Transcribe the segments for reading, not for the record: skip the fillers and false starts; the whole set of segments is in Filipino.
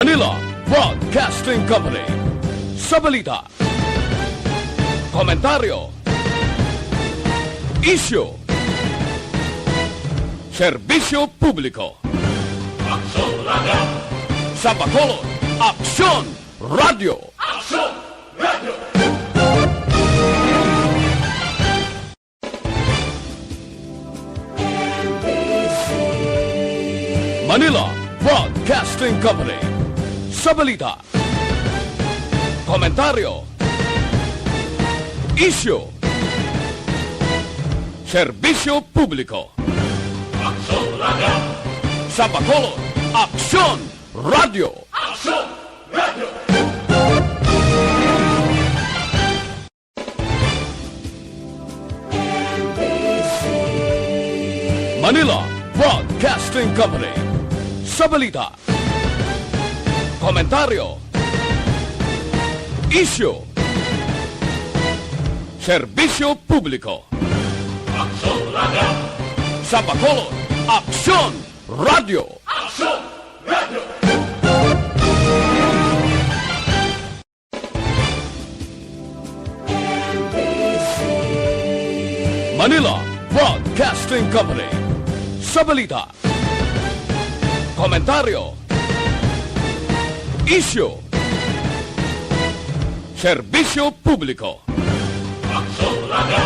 Manila Broadcasting Company. Sa balita, komentaryo, isyu, serbisyo publiko. Aksyon Radio! Sa Bacolod, Aksyon Radio! Aksyon Radio! Manila Broadcasting Company. Sa balita, komentaryo, isyu, serbisyo publiko. Aksyon Radio! Sa Bacolod, Aksyon Radio! Aksyon Radio! Manila Broadcasting Company. Sa balita, komentaryo, isyu, serbisyo publiko. Aksyon Radio! Sa Bacolod, Aksyon Radio! Aksyon Radio! Manila Broadcasting Company. Sa balita, komentaryo, isyu, serbisyo publiko. Aksyon Radio!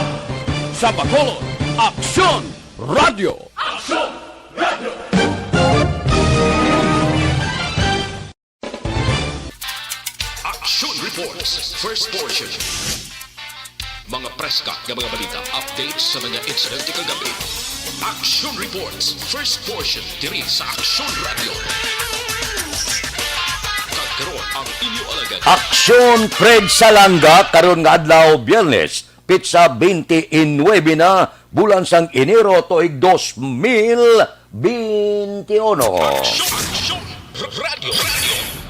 Sa Bacolod, Aksyon Radio! Aksyon Radio! Action Reports, first portion. Mga preska ng mga balita, updates sa mga insidente kagabi. Action Reports, first portion, diri sa Action Radio. Kagkaroon ang inyo alagad. Aksyon Fred Salanga karon nga adlaw Biyernes, pitsa 29 na bulan sang Enero tuig 2021. Action Radio.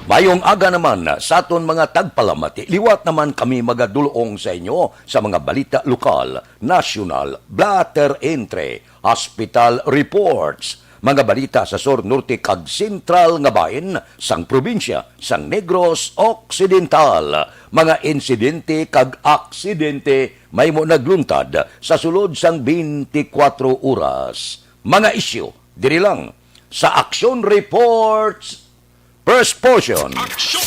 Mayong aga naman sa aton mga tagpalamati, liwat naman kami magadulong sa inyo sa mga balita lokal, national, blatter entry, hospital reports, mga balita sa Sur Norte kag Sentral nga bahin sang probinsya sang Negros Occidental, mga insidente kag aksidente may mo nagluntad sa sulod sang 24 oras. Mga isyu diri lang sa Action Reports first portion. Action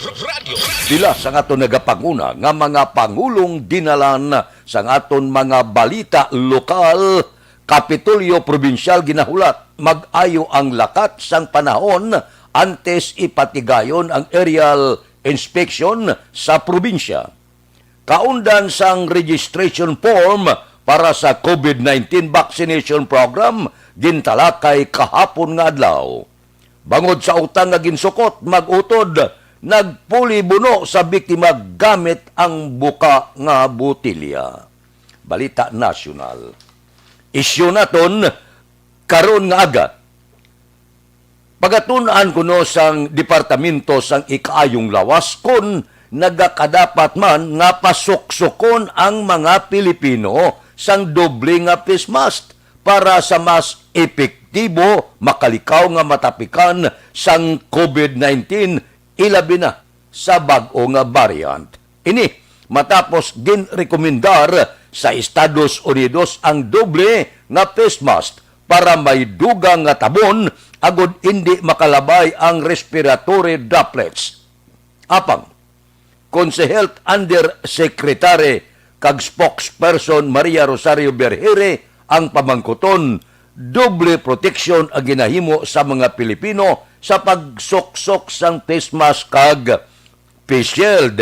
Radio. Dila sa aton nagapanguna nga mga pangulong dinalan sa aton mga balita lokal, Kapitolyo Probinsyal ginahulat mag-ayo ang lakat sang panahon antes ipatigayon ang aerial inspection sa probinsya. Kaundan sang registration form para sa COVID-19 vaccination program gintalakay kahapon nga adlaw. Bangod sa utang nga ginsukot, mag-utod, nagpuli buno sa biktima gamit ang buka nga butilya. Balita nasyonal. Isyu naton karon nga aga. Pagatunan kuno sang departamento sang ikaayong lawas kun nagakadapat man nga pasuksukon ang mga Pilipino sang doble nga face mask para sa mas epektibo makalikaw nga matapikan sang COVID-19 ilabi na sa bag-o nga variant. Ini matapos ginrekomendar sa Estados Unidos ang doble nga face mask para may dugang nga tabon agod hindi makalabay ang respiratory droplets. Apang Konse Health Undersecretary kag spokesperson Maria Rosario Berhere ang pamangkuton, doble protection ang ginahimo sa mga Pilipino sa pagsuksok sang face mask kag face shield.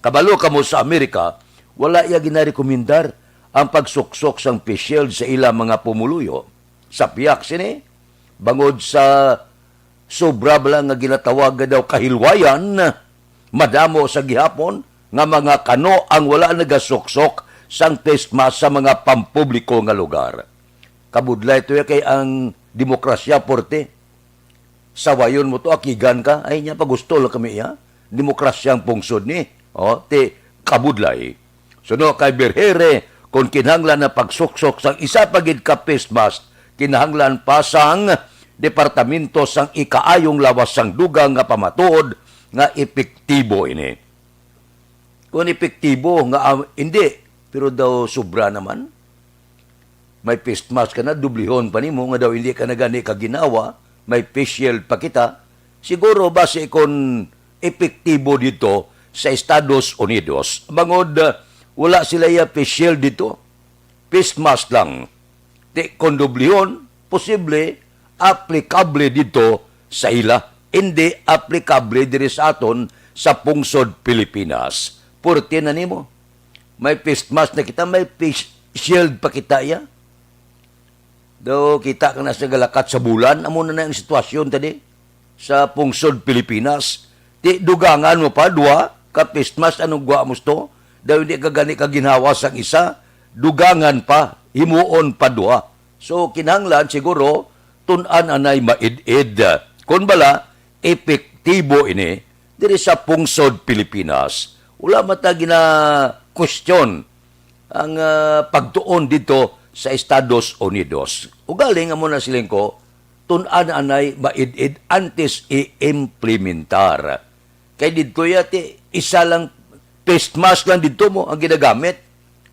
Kabalo kamo sa Amerika, wala iya ginarekomendar ang pagsuksok sang face shield sa ilang mga pumuluyo. Sa piyak sini, bangod sa sobra bala nga ginatawag daw kahilwayan, madamo sa gihapon nga mga kano ang wala nagasuksok sang face mask sa mga pampubliko nga lugar. Kabudlay ito kay ang demokrasya porte. Sawayon mo to, akigan ka, ay niya pagusto lang kami ya. Demokrasya ang pungsod ni. O, ti kabudlay. Suno kay Berhere, kung kinahanglan na pagsuksok sang isa pagid ka face mask, kinahanglan pa sang departamento sang ikaayong lawas sang dugang nga pamatuod nga epektibo ini. Kung epektibo nga hindi, pero daw sobra naman. May face mask ka na, dublihon pa nimo nga daw hindi ka na gani ka ginawa, may face shield pa kita. Siguro base kung epektibo dito sa Estados Unidos, bangod wala sila ya face shield dito. Face mask lang. Kung dublihon, posible applicable dito sa ila. Hindi applicable diri sa aton sa pungsod Pilipinas. Purti na nimo. May face mask na kita, may face shield pa kita ya. Do kita ka na sa galakat sa bulan, amo na ang sitwasyon tadi sa pungsod Pilipinas. Di dugangan mo pa dua ka face mask anong gwa mo to? Daw hindi ka gani ka ginhawa sang isa, dugangan pa, himuon pa dua. So kinahanglan siguro tun-an anay maid-id. Kun bala epektibo ini diri sa pungsod Pilipinas. Wala mata gina question ang pagtuon dito sa Estados Unidos. Ugaling amo na siling ko, tun-an anay maid-id antes i-implementar. Kay dito yati isa lang face mask lang dito mo ang ginagamit.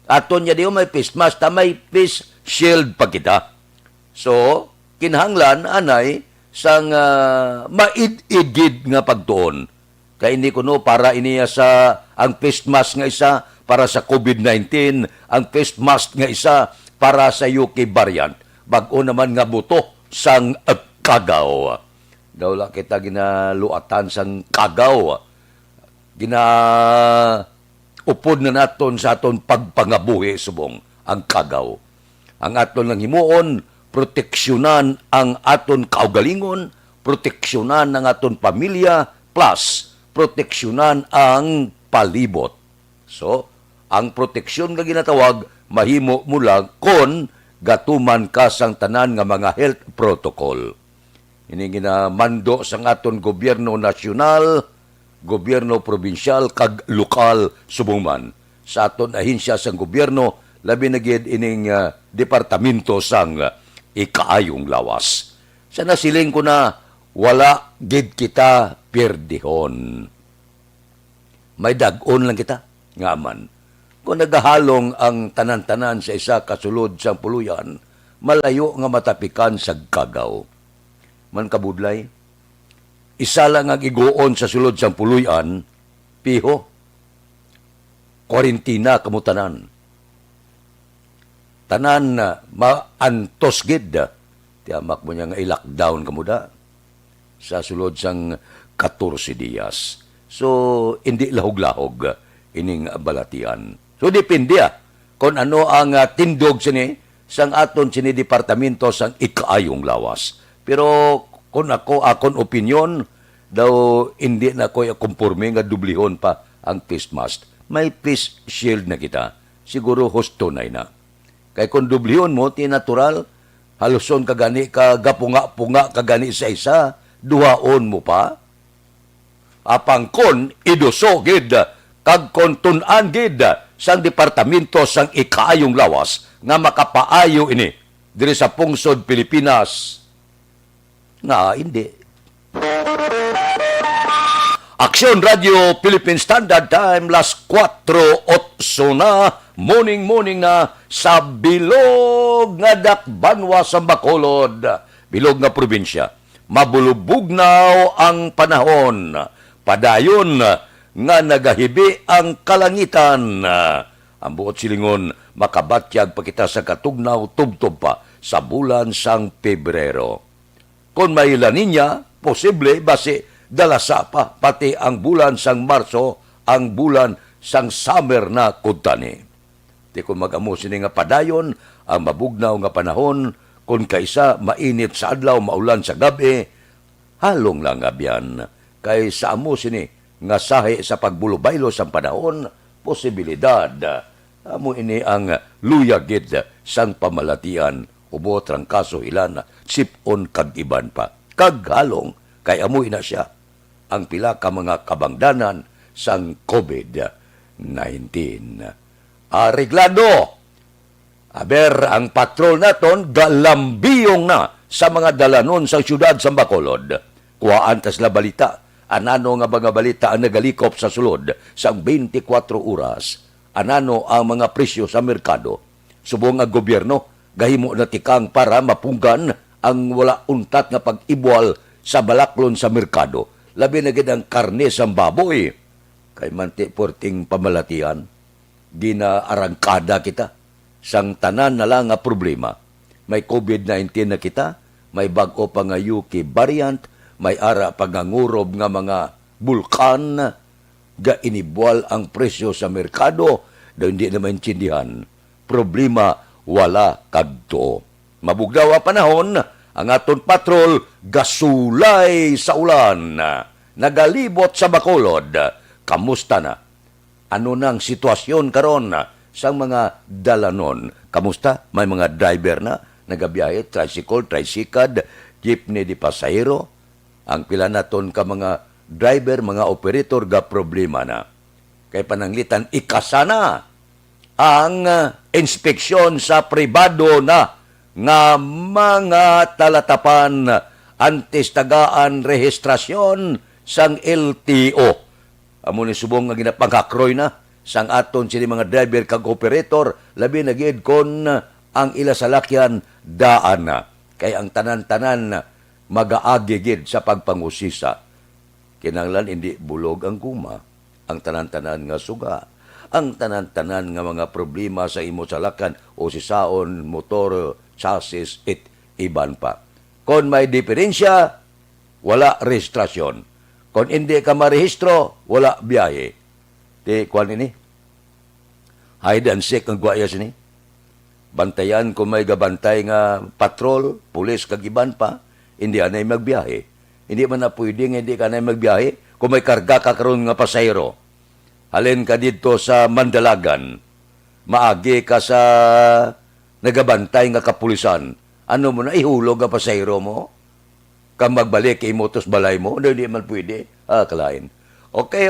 Aton niya diyo may face mask, ta may face shield pa kita. So, kinahanglan anay sang maid-igid nga pagtuon. Kay hindi ko no para iniya sa ang face mask nga isa para sa COVID-19, ang face mask nga isa para sa UK variant. Bag-o naman nga buto sang kagaw. Daw la kita ginaluatan sang kagaw. Upod na naton sa aton pagpangabuhi subong ang kagaw. Ang aton lang himuon, proteksyonan ang aton kaugalingon, proteksyonan ang aton pamilya, plus proteksyonan ang palibot. So, ang proteksyon nga ginatawag, mahimo mo lang kon gatuman ka sang tanan nga mga health protocol. Ini ginamando sang aton gobyerno nasyonal, gobyerno probinsyal, kag lokal subong man. Sa aton ahinsya sang gobyerno, labi na gid ining departamento sang ikaayong lawas. Sa nasiling ko na, wala gid kita pierdihon. May dag-on lang kita, ngaman. Kung nagahalong ang tanan-tanan sa isa kasulod sang puluyan, malayo nga matapikan sa kagaw. Man kabudlay, isa lang ang iguon sa sulod sang puluyan, piho, kwarentina kamutanan. Tanan na maantos gid, tiyamak mo niya nga i-lockdown kamuda sa sulod sang 14 diyas. So, hindi lahog-lahog ining balatian. So, depende kung ano ang tindog sini sang aton sini departamento sang ikaayong lawas. Pero kung akon opinion, daw hindi na ko kumpurme nga dublihon pa ang face mask. May face shield na kita. Siguro husto na ina. Kay kung dublihon mo, natural, haluson kagani ka, gapunga-punga kagani sa isa, duhaon mo pa. Apang kon, iduso gid, kag kontunan gid, sang departamento sang ikaayong lawas, nga makapaayo ini, diri sa pungsod Pilipinas, nga hindi. Aksyon Radio Philippine Standard Time, las 4:08 na, morning na, sa bilog nga dakbanwa sa Bacolod, bilog nga probinsya. Mabulubugnaw ang panahon, padayon nga nagahibi ang kalangitan. Ang buot silingon, makabatyag pa kita sa katugnaw, tubtob pa sa bulan sang Pebrero. Kung may La Niña, posible base dalasa pa pati ang bulan sang Marso, ang bulan sang summer na kuntani. Di kung mag-amo sini nga padayon, ang mabugnaw nga panahon, kung kaisa mainit sa adlaw, maulan sa gabi, halong lang abyan. Kay sa amo sini nga sahi sa pagbulubaylo sa panahon, posibilidad. Amo ini ang luyagid sang pamalatian, ubo trangkaso ilan, sipon kag iban pa. Kag halong, kay amo ina siya ang pila ka mga kabangdanan sang COVID-19. Areglado. Aber ang patrol naton galambiyong na sa mga dalanon sa syudad sa Bacolod. Kuhaan tas la balita, anano nga mga balita ang nagalikop sa sulod sa 24 oras. Anano ang mga presyo sa merkado. Subong ang gobyerno, gahimo na tikang para mapunggan ang wala untat nga pag-ibwal sa balaklon sa merkado. Labi na gid ang karne sa baboy. Kay manti porting pamalatian, ginaarangkada kita. Sang tanan na lang nga problema. May COVID-19 na kita, may bago pa nga UK variant, may ara pagangurob nga mga bulkan, ga inibwal ang presyo sa merkado, daw hindi naman intindihan. Problema, wala kadto. Mabugdaw ang panahon, ang aton patrol, gasulay sa ulan. Nagalibot sa Bacolod. Kamusta na? Ano nang sitwasyon karon sa mga dalanon? Kamusta? May mga driver na nagabiyahe, tricycle, jeepney di pasahero. Ang pila naton ka mga driver, mga operator ga problema na. Kay pananglitan ikasana ang inspeksyon sa pribado na nga mga talatapan antes tagaan rehistrasyon sang LTO. Amo ni subong nga ginapanghakroy na sang aton sini mga driver kag operator labi na gid kon ang ila salakyan daan na. Kay ang tanan-tanan magaagi gid sa pagpangusisa. Kinahanglan hindi bulog ang guma, ang tanan-tanan nga suga, ang tanan-tanan nga mga problema sa imo salakyan o sisaon, motor, chassis, iban pa. Kung may diferensya, wala rehistrasyon. Kung hindi ka marehistro, wala biyahe. Di, kuwan ini? Hide and seek ang guayas ini. Bantayan kung may gabantay nga patrol, pulis, kagiban pa, hindi anay magbiyahe. Hindi man na pwedeng hindi ka anay magbiyahe kung may karga ka karon nga pasayro. Halin ka dito sa Mandalagan, maagi ka sa nagabantay nga kapulisan. Ano mo na, ihulog ang pasayro mo? Kang magbalik, imotos balay mo? Hindi man pwede. Kalain. Okay.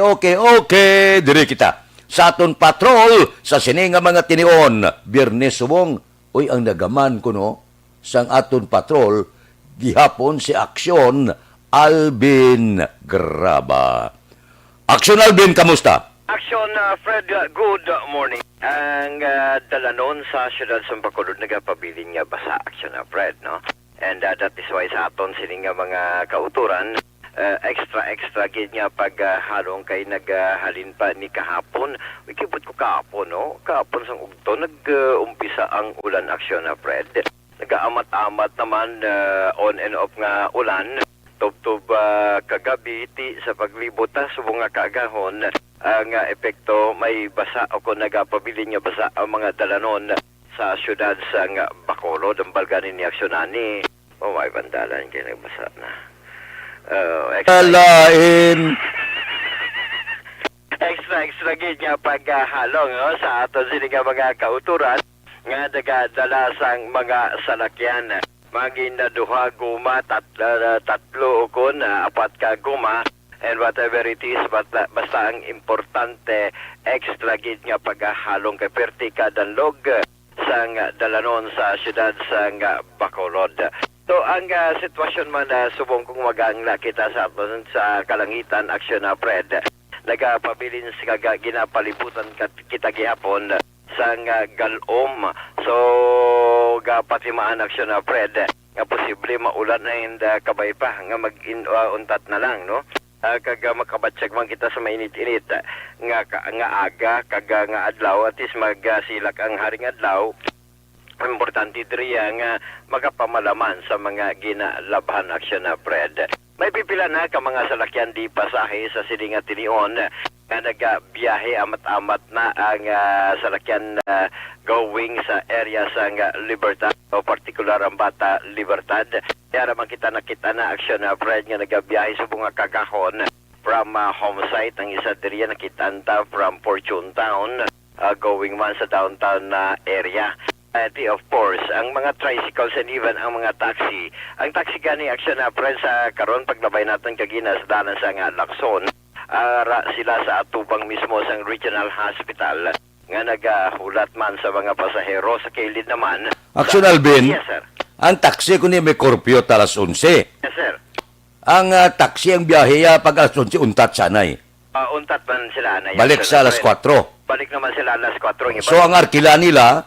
Diri kita. Sa aton patrol, sa sininga mga tinion, Biyernes subong, ang nagaman ko no, sang aton patrol, gihapon si Aksyon, Alvin Graba. Aksyon Alvin, kamusta? Aksyon, Fred, good morning. Ang dalanon sa siyudad sa Bacolod nagapabiling nga basa, Aksyon, Fred, no? And that is why sa aton sining nga mga kauturan, extra gid nga paghalong kay naghalin pa ni kahapon. Ikibot ko kahapon, no? Kahapon sang ugto, nag-umpisa ang ulan, Aksyon, Fred. Nag-aamat-amat naman on and off nga ulan. Tub-tub kagabi ti sa paglibot subong nga kaagahon ang epekto may basa o kung nagapabili nga basa ang mga dalanon sa syudad sa Bacolod ang balganin ni Aksjonani. May bandalan kayo nagbasa na. Alain! Extra gid nga paghalong sa aton sini nga mga kauturan nga nagadala sang mga salakyan. Maging na duha guma, tatlo o kun, apat ka guma, and whatever it is, basta ang importante, extra gid nga paghahalong kay perti kadanlog sang dalanon sa siyudad sang Bacolod. So, ang sitwasyon man subong kong magangla kita sa kalangitan, Aksyon na Fred, nagapabilin sa ginapalibutan kita gihapon sang galom. So, gapatimaan Aksyon na Fred, nga posible maulan na hindi kabay pa, nga mag-untat na lang, no? Kag makabatsyag man kita sa mainit-init, nga aga, kag nga adlaw, at is magsilak ang haring adlaw. Importante diriya nga magapamalaman sa mga ginalabhan, Aksyon na Fred. May pipila na ka mga salakyan di pasahe sa silinga tinion nga nagabiyahe amat-amat na ang salakyan going sa area sa Libertad o particular ang Bata Libertad. Kaya naman kita nakita na Aksyon na Fred nga nagabiyahe sa bunga kagahon from home site. Ang isa diriya nakitanta from Fortune Town going man sa downtown area. Of course, ang mga tricycles and even ang mga taxi. Ang taxi gani Aksyon na Fred sa karon paglabay natin kagina sa dalan sa Aksyon. Sila sa atubang mismo sa regional hospital nga nagahulat man sa mga pasahero sa kilid naman. Aksyon Alvin, yes, sir. Ang taxi kundi may curfew alas 11. Yes, sir. Ang taxi ang biyahe pag alas 11 untat sanay. Untat man sila na. Balik sa alas 4. Balik naman sila alas 4. Yung iba. So ang arkila nila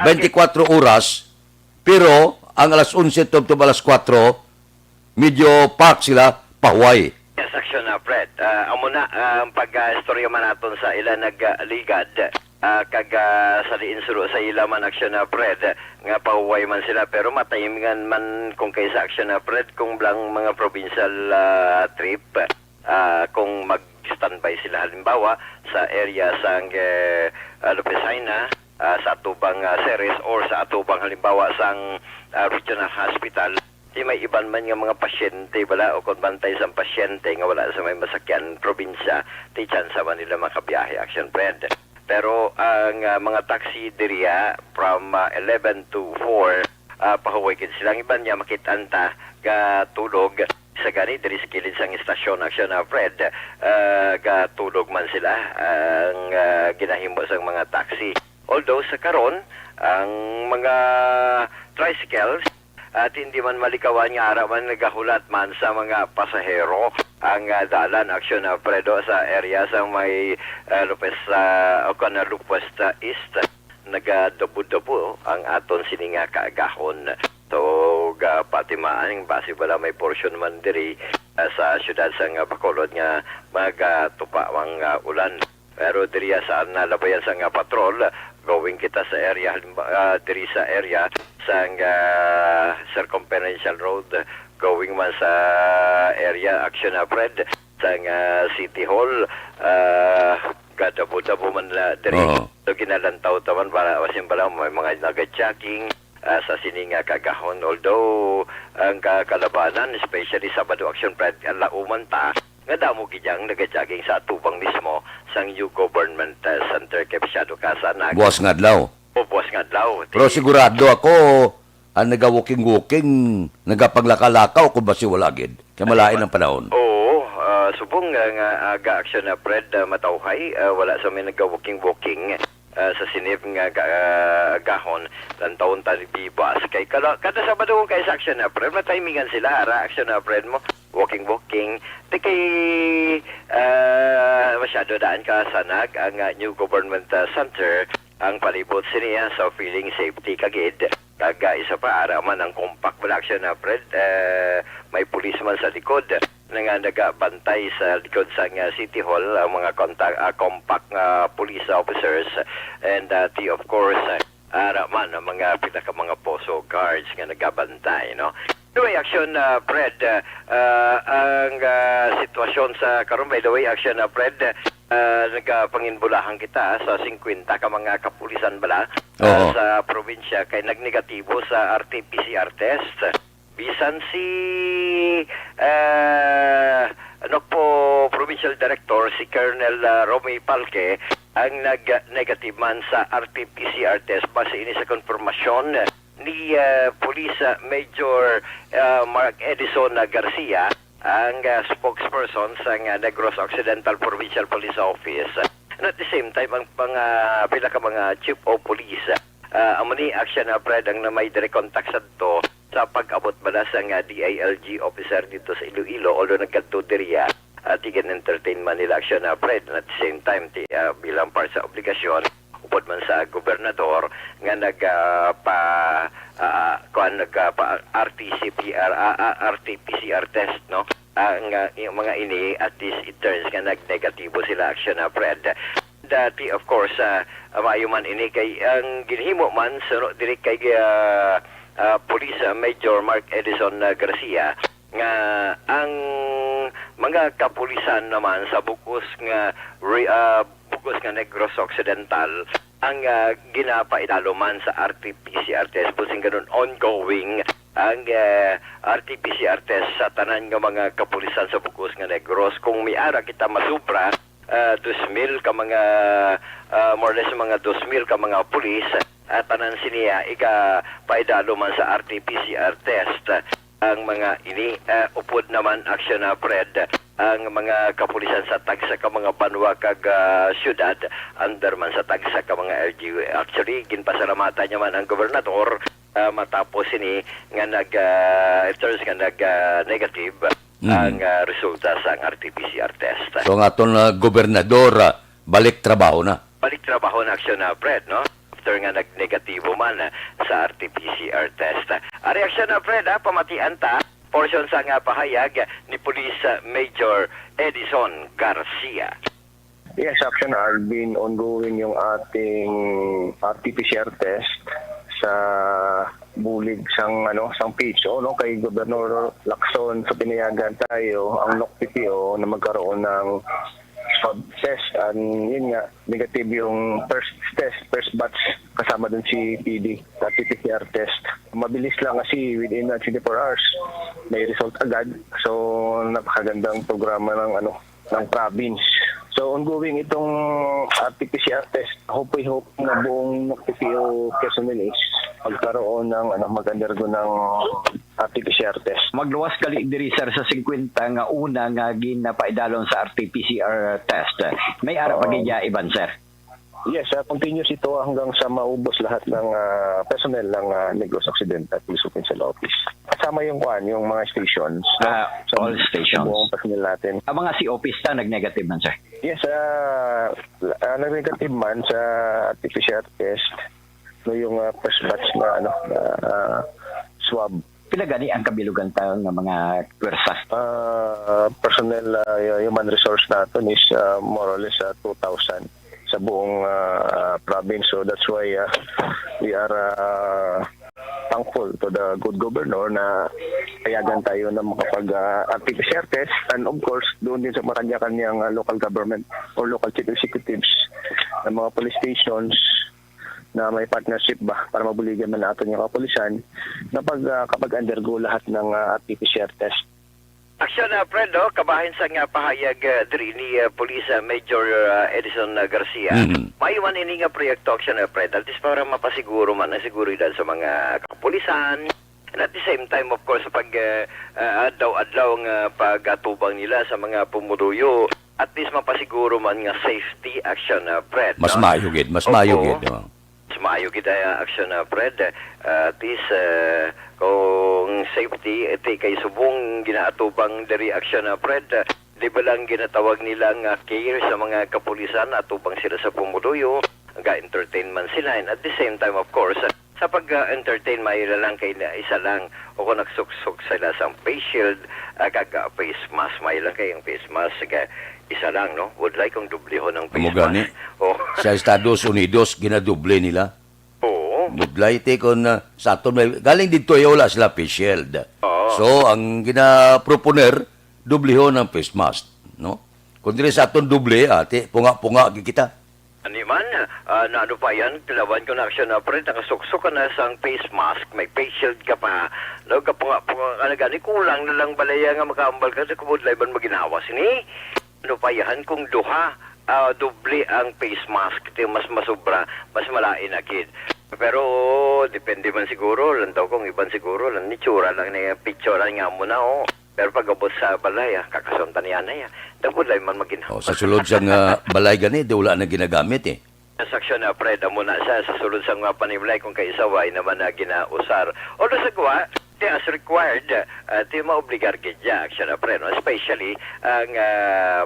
24 oras pero ang alas 11 to alas 4 medyo park sila pahuway. Yes, Aksyon na, Fred. Amo na, ang pag-istorya man natin sa ila nagligad, kag sa diinsuro sa ila man Aksyon na, Fred, nga pahuway man sila, pero matayimingan man kung kaysa Aksyon na, Fred, kung blang mga provincial trip, kung mag-standby sila halimbawa sa area sa Lupesaina, sa atubang series or sa atubang halimbawa sa regional hospital, di may iban man nga mga pasyente bala o kung bantay sa pasyente nga wala sa may masakyan probinsya, di chance man nila makabiyahe Aksyon, Fred. Pero ang mga taxi diriya from 11 to 4 pahuway kin silang iban niya makitanta ga tulog sa gani diri sa kilid sang istasyon Aksyon, Fred, ga tulog man sila ang ginahimo sang mga taxi. Although sa karon ang mga tricycles at hindi man malikawan nga ara man nagahulat man sa mga pasahero ang dalan Aksyon, Fredo, sa area sa may Lopez o kana Lupes East nagadabo-dabo ang aton sininga kaagahon. So patimaan base bala may portion man diri sa syudad sa Bacolod nga magtupa ang ulan. Pero diri sa nalabayan sa patrol going kita sa area diri sa area sa circumferential road going man sa area Aksyon, Fred, sa City Hall gadabo-dabo man la diri. So ginalantaw taman para wasin bala may mga naga-jogging sa sininga kagahon, although ang kalabanan especially Sabado Aksyon, Fred, lauman ta nga damo gidyang naga-jogging sa atubang mismo sang new government center kay masyado ka sa Buwas nga adlaw. Buwas nga adlaw. Pero sigurado ako ang naga-walking-walking, nagapaglaka-lakaw kung ba si walagid. Kaya malain ang panahon. Oo, subong nga aga Aksyon, Fred, matawhay, wala sa may naga-walking-walking sa sinib nga gahon ng taon talibibas. Kay kada Sabado kay sa Aksyon, Fred, matimingan sila, Aksyon, Fred mo, walking-walking. Di kay masyado daan ka sanag ang new government center ang palibot siniya sa feeling safety kagid. Kaga isa pa araman ang compact Aksyon, Fred, may pulis man sa likod nga nagabantay sa likod sa City Hall ang mga compact police officers and of course araman ang mga pinaka mga poso guards nga nagabantay, no? Anyway, Aksyon, Fred, ang sitwasyon sa karon, by the way, Aksyon, Fred, nagpanginbulahan kita sa 50 ka mga kapulisan bala sa probinsya kay nagnegatibo sa RT-PCR test. Bisan si Provincial Director, si Colonel Romy Palke, ang nag-negative man sa RT-PCR test base ini sa konfirmasyon ni Police Major Mark Edison Garcia, ang spokesperson sa Negros Occidental Provincial Police Office. And at the same time, ang pila ka mga chief of police, amuni Aksyon, Fred, ang na may direct contact sa to sa pag-abot bala sa DILG officer dito sa Iloilo, although nagkanto diriya, tigan entertain man nila Aksyon, Fred, and at the same time, bilang part sa obligasyon, upod man sa gobernador nga RT-PCR test, no? Ang mga ini at least it turns nga nag-negatibo sila Aksyon, Fred. Dati of course maayo man ini kay ang ginhimo man sunod diri kay Police Major Mark Edison Garcia nga ang mga kapulisan naman sa bukos nga Negros Occidental ang ginapaidaluman sa RT-PCR test pusing ganun ongoing ang RT-PCR test sa tanan nga mga kapulisan sa bukos nga Negros. Kung may ara kita masubra 2,000 ka mga more or less mga 2,000 ka mga pulis at tanan siniya paidalo man sa RT-PCR test ang mga ini upod naman Aksyon, Fred, ang mga kapulisan sa tagsa ka mga banwa kag syudad under man sa tagsa ka mga LGU. Actually ginpasalamatan niya man ang gobernador matapos ini nga it turns nga negative ang resulta sa RT-PCR test. So nga aton gobernador balik trabaho na. Balik trabaho na Aksyon na Fred, no? After nga nag-negatibo man sa RT-PCR test. Ang reaksyon na Fred, pamatian ta, portion sa nga pahayag ni Police Major Edison Garcia. Yes, Aksyon, been ongoing yung ating RT-PCR test sa bulig sang PHO, no, kay Gobernador Lacson. So pinayagan tayo ang NOC-PPO na magkaroon ng swab test, and yun nga, negative yung first batch, kasama dun si PD, RT-PCR test. Mabilis lang kasi within 24 hours may result agad. So napakagandang programa ng province. So ongoing itong RT-PCR test. Hope na buong NOC-PPO personnel is magkaroon ng mag-undergo ng RT-PCR test. Magluwas kali diri sir sa 50 nga una nga ginapaidalon sa RT-PCR test. May ara pa gidya iban sir. Yes, continuous ito hanggang sa maubos lahat ng personnel ng Negros Occidental Police Provincial Office. Kasama yung mga stations. All stations. Buong personnel natin. Ang mga COPs ta nag-negative man sir. Yes, nag-negative man sa RT-PCR test. No, yung first batch na swab. Pila gani ang kabilugan tayo ng mga pwersa? Personnel human resource natin is more or less 2,000 sa buong province. So that's why we are thankful to the good governor na payagan tayo na makapag-RT-PCR test, and of course doon din sa kanya-kanyang local government or local chief executives ng mga police stations na may partnership ba para mabuligan man natin yung kapulisan na kapag undergo lahat ng RT-PCR test. Aksyon na Fred, kabahin sa nga pahayag diri ni Police Major Edison Garcia. Maiwan ini nga proyekto Aksyon na Fred, at least para mapasiguro man na seguridad sa mga kapulisan. And at the same time, of course, pag adlaw-adlaw nga pag-atubang nila sa mga pumuruyo, at least mapasiguro man nga safety Aksyon na Fred. Mas mayugid, mas mayugid. No? Mas mayugid Aksyon na Fred. At least kung safety, kay subong ginaatubang dari Aksyon na Fred, di ba lang ginatawag nilang care sa mga kapulisan, atubang sila sa pumuruyo, ga-entertainment sila, and at the same time, of course, sa pag-entertain, mayroon lang kay isa lang, o kung nagsuksok sila sa face shield, face mask, mayroon lang kayong face mask, isa lang, no? Would like kong dubliho ng face Gani. mask. Oh. Sa Estados Unidos, ginaduble nila. Oo. Budlay kon sa aton galing dito ay wala sila face shield. So ang ginaproponer dubliho ng face mask, no? Kung dire sa aton duble ate punga-punga kita. Ani man, na ano pa yan, tilawan ko na Aksyon na Fred, nakasuksok ka na sa face mask, may face shield ka pa, no, gani kulang na lang balaya nga makaambal ka, sa kumudlay ban maginawas ni, ano pa yan, kung duha, doble ang face mask, mas masubra, mas malain akid. Pero depende man siguro, lang daw kung iban siguro, lang ni tsura lang na picture lang nga mo na, Pero pag abot sa balay, kakasuntan niya na yan. Dagulay man maginawa. Sa sulod sa balay gani, di wala na ginagamit eh. Sa aksyon na Fred, amo na sa sulod sa mga panimlay kung kaisaway naman na ginausar. Although sa kuha, as required, di maobligar gidya aksyon na Fred. Especially ang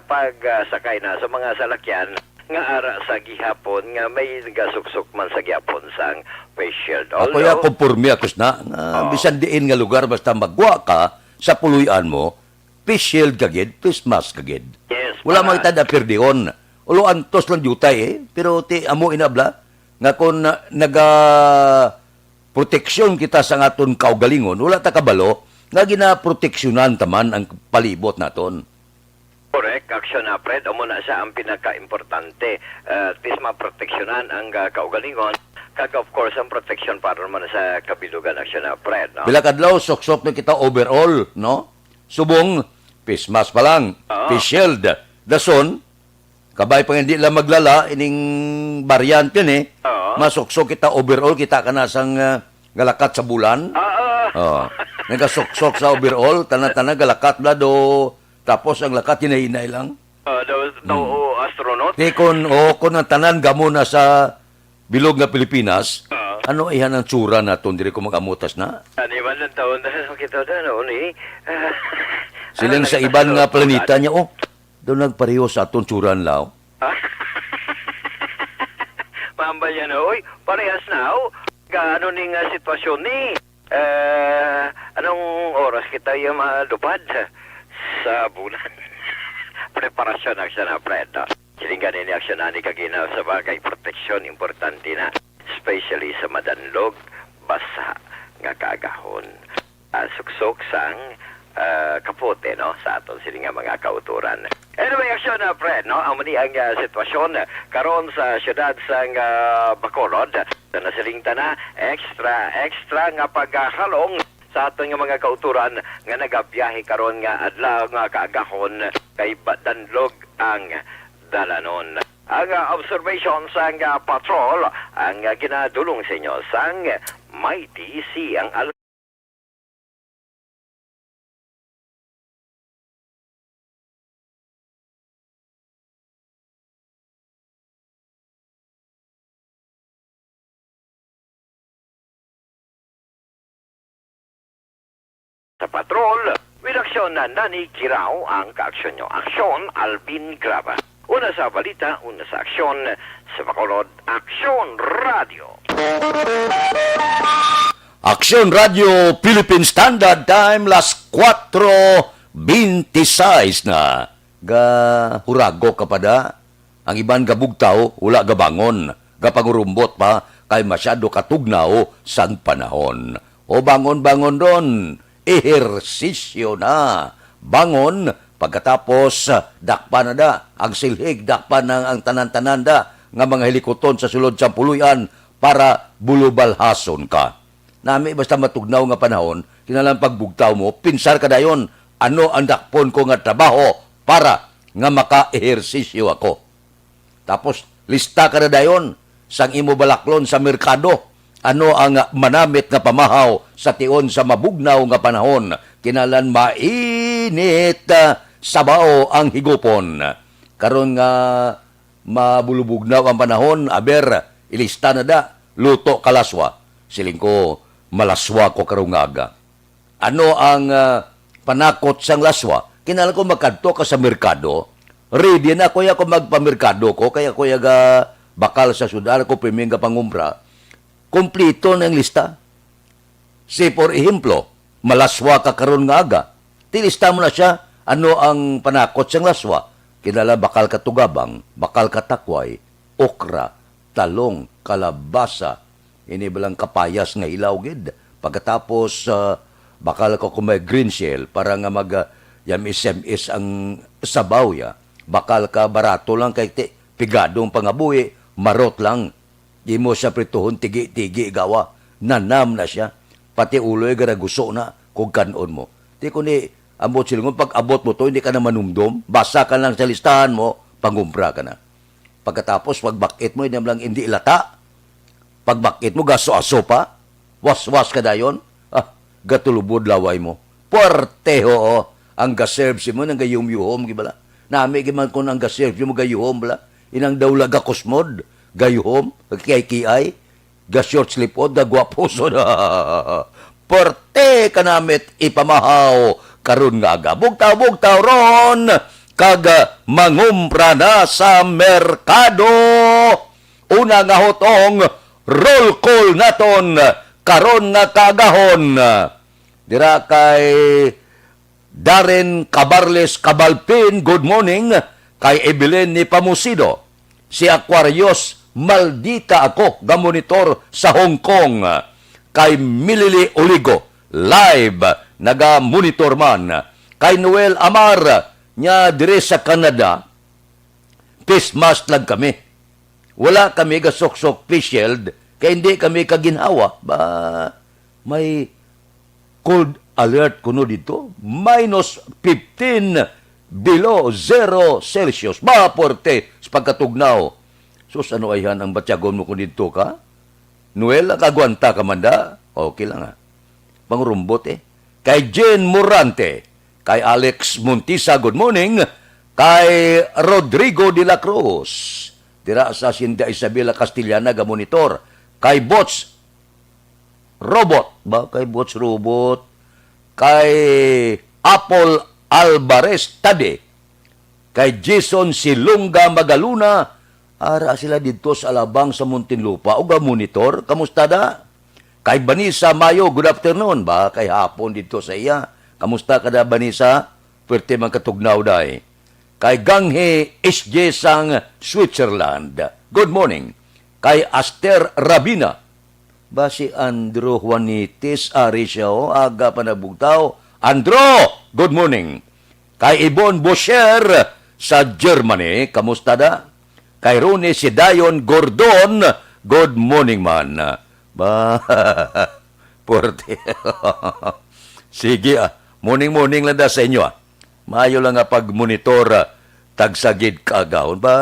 pagsakay na sa mga salakyan nga ara sa gihapon nga may gasuksok man sa gihapon sang face shield. Ako ya kumpurmi akos na bisan diin nga lugar basta magwa ka sa puluyan mo, face shield kagid, face mask kagid. Yes, wala makita na perdion. Ulo antos lang jutay pero ti amo inabla nga kung naga proteksyon kita sa aton kaugalingon, wala ta kabalo nga ginaproteksyonan taman ang palibot naton. Correct, aksyon na Fred, amo na siya ang pinaka-importante. At least maproteksyonan ang kaugalingon. Kag of course, ang protection para naman sa kabilugan aksyon na Fred. No? Bila kadlaw, sok-sok na kita overall, no? Subong, face mask pa lang, face shield. Dason, kabay pang hindi lang maglala, ining variant yun masok-sok kita overall, kita ka na sang galakat sa bulan. Nagkasok-sok sa overall, tana-tana galakat na do. Tapos ang lakat hinay-hinay lang. Astronaut? Kung ang tanan gamo na sa bilog na Pilipinas, Ano ihan ang tsura naton diri ko magamutas na? Ani man lang taon na kita na noon eh. Silang sa iban nga planeta niya, oh, doon nagpareho sa aton tsuran lao. Mamba yan, oy. Parehas na, oh. Gaano ning sitwasyon ni? Anong oras kita yung malupad sa bulan? Preparasyon ang siya na, Fred. Silingan ni aksyon na ni kaginaw sa bagay proteksyon importante na. Especially sa madanlog, basa, nga kagahon. Suksok sang kapote, no? Sa aton silinga mga kauturan. Anyway, aksyon na, Fred, no? Ang mani ang sitwasyon karon sa syudad sang Bacolod. Sa nasilingta na, extra nga paghalong sa aton nga mga kauturan nga nagabiyahe karon nga adlaw nga kaagahon kay danlog ang dalanon. Ang observation sang patrol ang ginadulong sa inyo sang Mighty Sea ang sa patrol, with aksyon na nanikiraw ang kaaksyon nyo. Aksyon, Alvin Graba. Una sa balita, una sa aksyon, sa Bacolod, Aksyon Radio. Aksyon Radio Philippine Standard Time las 4:26 na. Hurago kapada. Ang iban gabugtaw, wala gabangon. Gapangurumbot pa, kay masyado katugnaw sang panahon. O bangon-bangon ron. Ehersisyo na. Bangon, pagkatapos dakpan na da, ang silhig, dakpan na ang tanan-tanan da, nga mga helikoton sa sulod sa puluyan para bulubalhason ka. Nami basta matugnaw nga panahon, kinalang pagbugtaw mo, pinsar ka dayon, ano ang dakpon ko nga trabaho para nga maka-ehersisyo ako. Tapos, lista ka na dayon, sang imo balaklon sa merkado, ano ang manamit nga pamahaw sa tion sa mabugnaw nga panahon. Kinalan mainit sabaw ang higupon. Karon nga mabulubugnaw ang panahon, aber, ilista na da, luto kalaswa. Siling ko, malaswa ko karong aga. Ano ang panakot sang laswa? Kinalan ko magkadto ka sa merkado, ready na kuya ko magpamerkado ko, kaya kuya ga bakal sa sudar ko piming ka pangumpra. Kumplito ng lista. Si for ehemplo, malaswa ka karon nga aga. Tilista mo na siya, ano ang panakot siyang laswa. Kinala bakal katugabang, bakal katakway, okra, talong, kalabasa, inibalang kapayas nga ilaw gid. Pagkatapos, bakal ko kumay green shell para nga yam-is ang sabaw ya. Bakal ka barato lang kay pigadong pangabuhi, marot lang. Di mo siya prituhon, tigi-tigi gawa. Nanam na siya. Pati uloy garaguso na kung kanon mo. Di ko ni, ambot silingon, pag abot mo to, hindi ka na manumdom. Basa ka lang sa listahan mo, pangumpra ka na. Pagkatapos, pag bakit mo, hindi ilata. Pag bakit mo, gaso-aso pa. Was-was ka dayon. Gatulubod laway mo. Puerteho, ang gaserve si mo, nang gayum-yuhom, gibala. Nami, giman ko nang gaserve mo, gayuhom, bala. Inang daw laga kusmod. Gayuhom, kiyay-kiyay, ga-short slipod, gagwapuso na. Porte ka namit ipamahaw, karun nga aga. Bugtaw-bugtaw ron, kaga mangumpra na sa merkado. Una nga hotong, roll call naton, karon nga kagahon. Dira kay Darren Cabarles Cabalpin, good morning. Kay Evelyn ni Pamusido. Si Aquarius, maldita ako, gamonitor sa Hong Kong. Kay Milili Oligo, live, naga-monitor man. Kay Noel Amar, nya dire sa Canada, face mask lang kami. Wala kami gasok-sok face shield, kaya hindi kami kaginhawa. May cold alert kuno dito, -15 below 0 Celsius. Maporte sa pagkatugnaw. Sus, ano ayhan ang batyagon mo kung dito ka? Noel, kagwanta ka man da? Okay lang ha. Pangrumbot Kay Jen Morante, kay Alex Montisa, good morning. Kay Rodrigo de la Cruz, dira sa Sinda Isabela Castellana, ga monitor. Kay Bots Robot, ba kay Bots Robot, kay Apple Alvarez Tade, kay Jason Silunga Magaluna, ara sila dito sa Alabang sa Muntinlupa, o monitor, kamusta da? Kay Banisa Mayo, good afternoon, ba kay hapon dito sa iya, kamusta ka da Banisa? Pwerte man katugnaw dahi. Kay Ganghe SJ sang Switzerland, good morning. Kay Aster Rabina, ba si Andrew Juanitis, ari siya o, aga pa nabugtaw. Andrew, good morning. Kay Ibon Bosher sa Germany, kamusta da? Kay Rone Sidayon Gordon, good morning man. Ba, porte. Sige morning lang da sa inyo Mayo lang nga pag-monitor tagsagid kaagahon. Ba,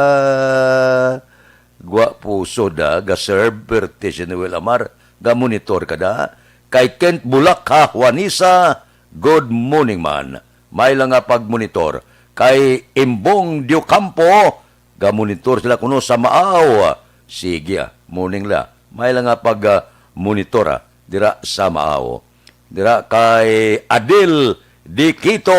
gwa puso da, ga-serve, perte si Noel Amar, ga-monitor ka da. Kay Kent Bulak Juanisa, good morning man. May lang nga pag-monitor. Kay Imbong Diocampo, ga-monitor sila kuno sa Maaw. Sige morning la. May lang nga pag-monitor dira sa Maaw. Dira kay Adil Dikito,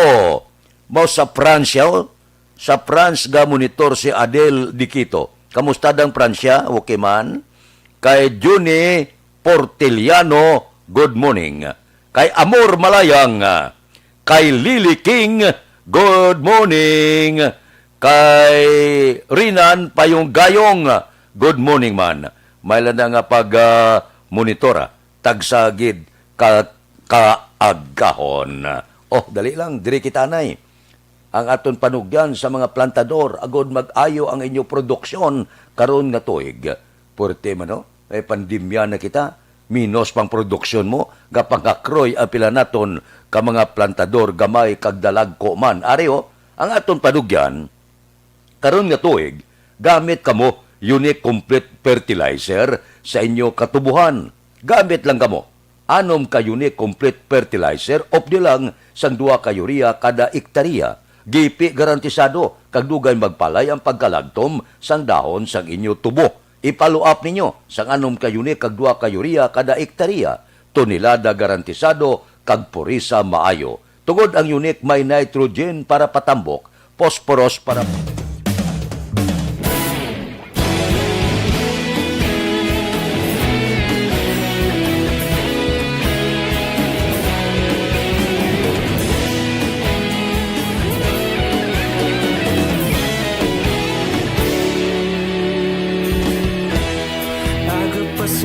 mo sa Pransya, sa France ga-monitor si Adel Dikito. Kamusta dang Pransya? Okay man. Kay Juni Portiliano, good morning. Kay Amor Malayang, kay Lily King, good morning. Kay Rinan Payong-Gayong, good morning man. May lang nga pag-monitora, tagsagid kaagahon. Oh, dali lang, diri kitanay. Ang aton panugyan sa mga plantador, agod mag-ayo ang inyo produksyon karon nga tuig. Porte man, no? Ay pandemya na kita, minus pang produksyon mo, gapangakroy ang pila naton ka mga plantador, gamay, kagdalag ko man. Ari, ang aton panugyan, karon nga tuig, gamit kamo unique complete fertilizer sa inyo katubuhan. Gamit lang kamo anom ka unique complete fertilizer of di lang sang 2 ka urea kada ektarya. Gipi garantisado kag dugay magpalay ang pagkalagtom sang dahon sang inyo tubo. Ipalo-up ninyo sang anom ka unique kag 2 ka urea kada ektarya. Tonelada garantisado kag purisa maayo. Tungod ang unique may nitrogen para patambok, phosphorus para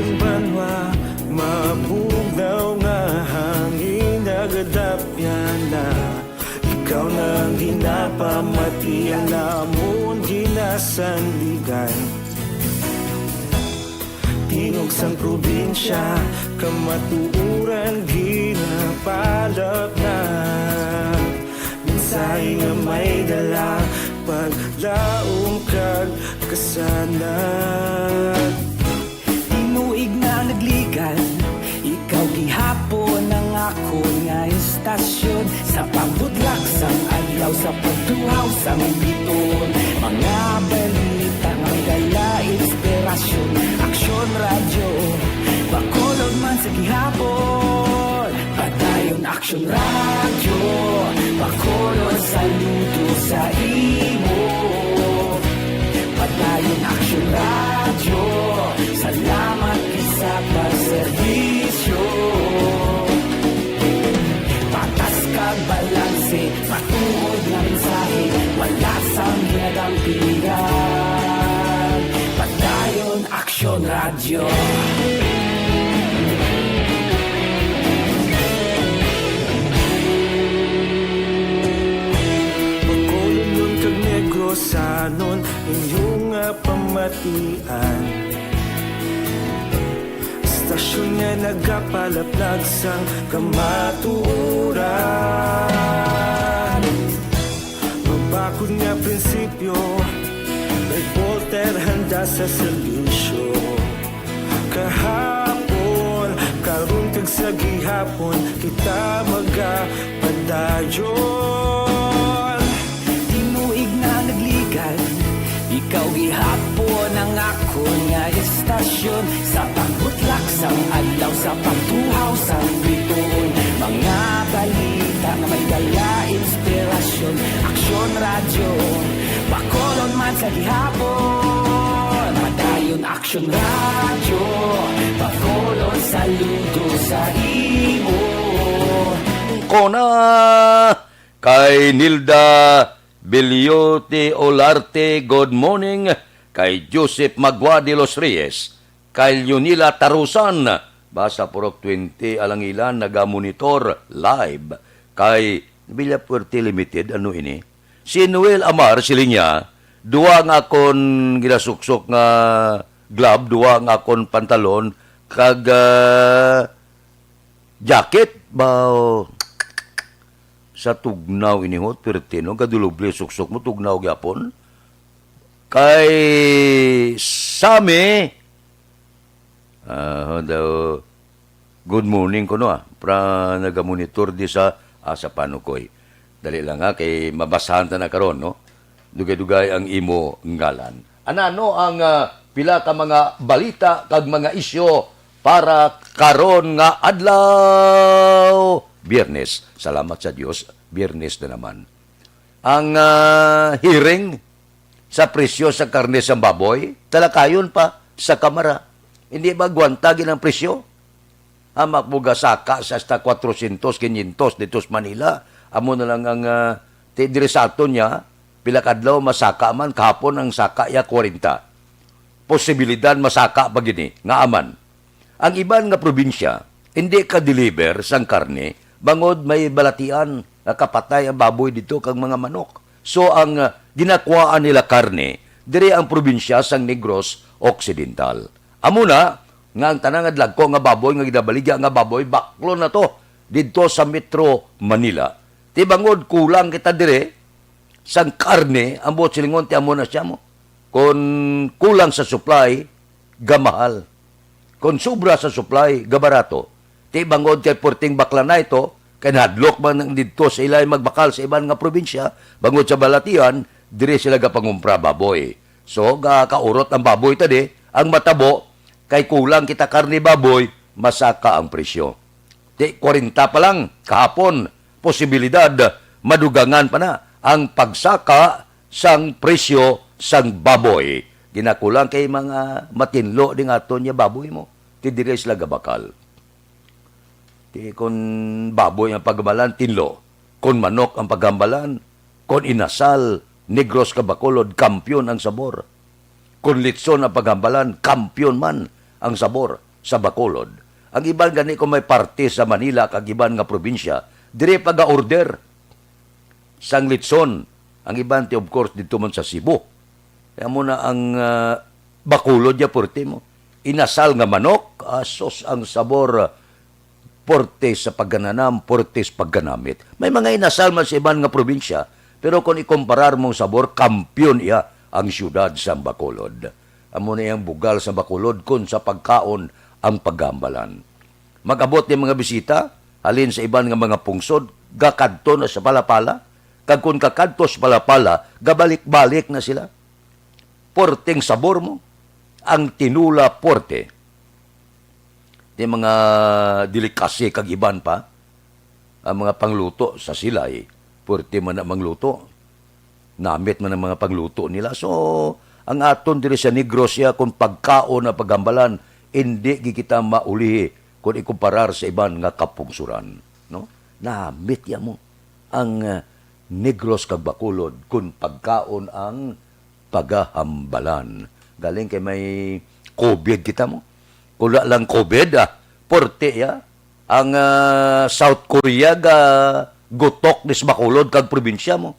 Banwa, mabugnaw nga hangin nagadapyan na. Ikaw nang ginapamati ang namon ginasandigan. Tingog sang probinsya, kamatuuran ginapalap na. Minsay nga may dala, paglaong kag kasanat. Inuig na nagligan, ikaw gihapon ang ako nga istasyon. Sa pambudlak sang adlaw, sa pagtuhaw sang biton. Mga balita nga dala inspirasyon. Aksyon radyo, bakolod man sa gihapon. Padayon Aksyon radyo, bakolod saludo sa imo. Padayon Aksyon radyo, salamat sa pagserbisyo. Patas kag balanse, matuod nga mensahe, wala sang ginadampigan. Padayon Aksyon radyo. Pagkolon kag negrosanon, inyong pamatian. Stasyon nga nagapalaplag sang kamatuuran. Mabakod nga prinsipyo, reporter handa sa servisyo. Kahapon, karon kag sa gihapon, kita magapadayon. Tinuig na nagligan, ikaw gihapon ang ako nga istasyon sa pagbutlak sang adlaw sa pagtuhaw sang bituon. Mga balita na may dala inspirasyon. Aksyon radyo, bakolon man sa gihapon. Madayon Aksyon radyo, bakolon saludo sa imo. Kona kay Nilda Beliote Olarte, good morning. Kay Joseph Magua de los Reyes, kay Yunila Tarusan, basa Purok 20 Alangilan, nagamonitor live. Kay Villa Puerte Limited, ano ini? Si Noel Amar, silinya, duwa nga akon ginasuksok nga glove, duwa nga akon pantalon, kag jacket, ba sa tugnaw inihot, pertino, gaduloble suksok mo, tugnaw gyapon. Kay Sami, good morning ko no pra nagamonitor di sa panukoy. Dali lang kay mabasahan ta na karon no. Dugay-dugay ang imo ngalan. Anano ang pila ka mga balita kag mga isyo para karon nga adlaw Biyernes. Salamat sa Dios, Biyernes na naman. Ang hearing sa presyo sa karne sa baboy, talakayon pa sa Kamara. Hindi ba guwantagin ang presyo? Makbuga saka sa hasta 400, 500 dito sa Manila. Amo na lang ang tidirisato niya, pilakadlaw masaka man, kahapon ang saka ya 40. Posibilidad masaka pa gini, nga aman. Ang iban nga probinsya, hindi ka-deliver sang karne, bangod may balatian, nakapatay ang baboy dito kang mga manok. So ang ginakuhaan nila karne, dire ang probinsya sang Negros Occidental. Amo na, nga ang tanang adlagko nga baboy, nga gidabaligya nga baboy, baklo na to, dito sa Metro Manila. Ti bangod kulang kita dire, sang karne, ang buot silingon, ti amo na siya mo. Kung kulang sa supply, gamahal. Kung sobra sa supply, gabarato. Ti bangod kay porting bakla na ito, kay nadlok man dito sa ilay magbakal sa iban nga probinsya, bangod sa balatian, dire sila gapangumpra baboy. So, kaurot ang baboy tadi, ang matabo, kay kulang kita karne baboy, masaka ang presyo. Di 40 pa lang, kahapon, posibilidad, madugangan pa na ang pagsaka sang presyo sang baboy. Ginakulang kay mga matinlo din aton niya baboy mo. Ti dire sila gabakal. Di kung baboy ang paggambalan, tinlo. Kung manok ang paggambalan, kung inasal, Negros Kabacolod, kampyon ang sabor. Kung litson ang paggambalan, kampyon man ang sabor sa Bacolod. Ang iban gani kung may parte sa Manila, kag iban nga probinsya, dire pag-order sang litson. Ang iban, of course, dito man sa Cebu. Kaya muna ang Bacolod ya porte mo. Inasal nga manok, asos ang sabor porte sa paggananam, porte sa pagganamit. May mga inasal man sa iban nga probinsya, pero kung ikomparar mong sabor, kampyon iya ang siyudad sa Bacolod. Amo na yung bugal sa Bacolod kung sa pagkaon ang paggambalan. Mag-abot ng mga bisita, halin sa iban nga mga pungsod, gakadto na sa Palapala, kag kung kakadto sa Palapala, gabalik-balik na sila. Porteng sabor mo, ang tinula porte. Di mga delikasi kag iban pa, ang mga pangluto sa silay, porte man na mangluto, namit man ang mga pangluto nila. So, ang aton diri sa Negros siya kung pagkaon na pagambalan, hindi kita maulihi kung ikumparar sa iban nga kapungsuran. No? Namit ya mo ang Negros kag Bacolod kung pagkaon ang pagahambalan. Galing kay may COVID kita mo. Kula lang COVID, porte ya. Ang South Korea gutok ni Bacolod kag probinsya mo.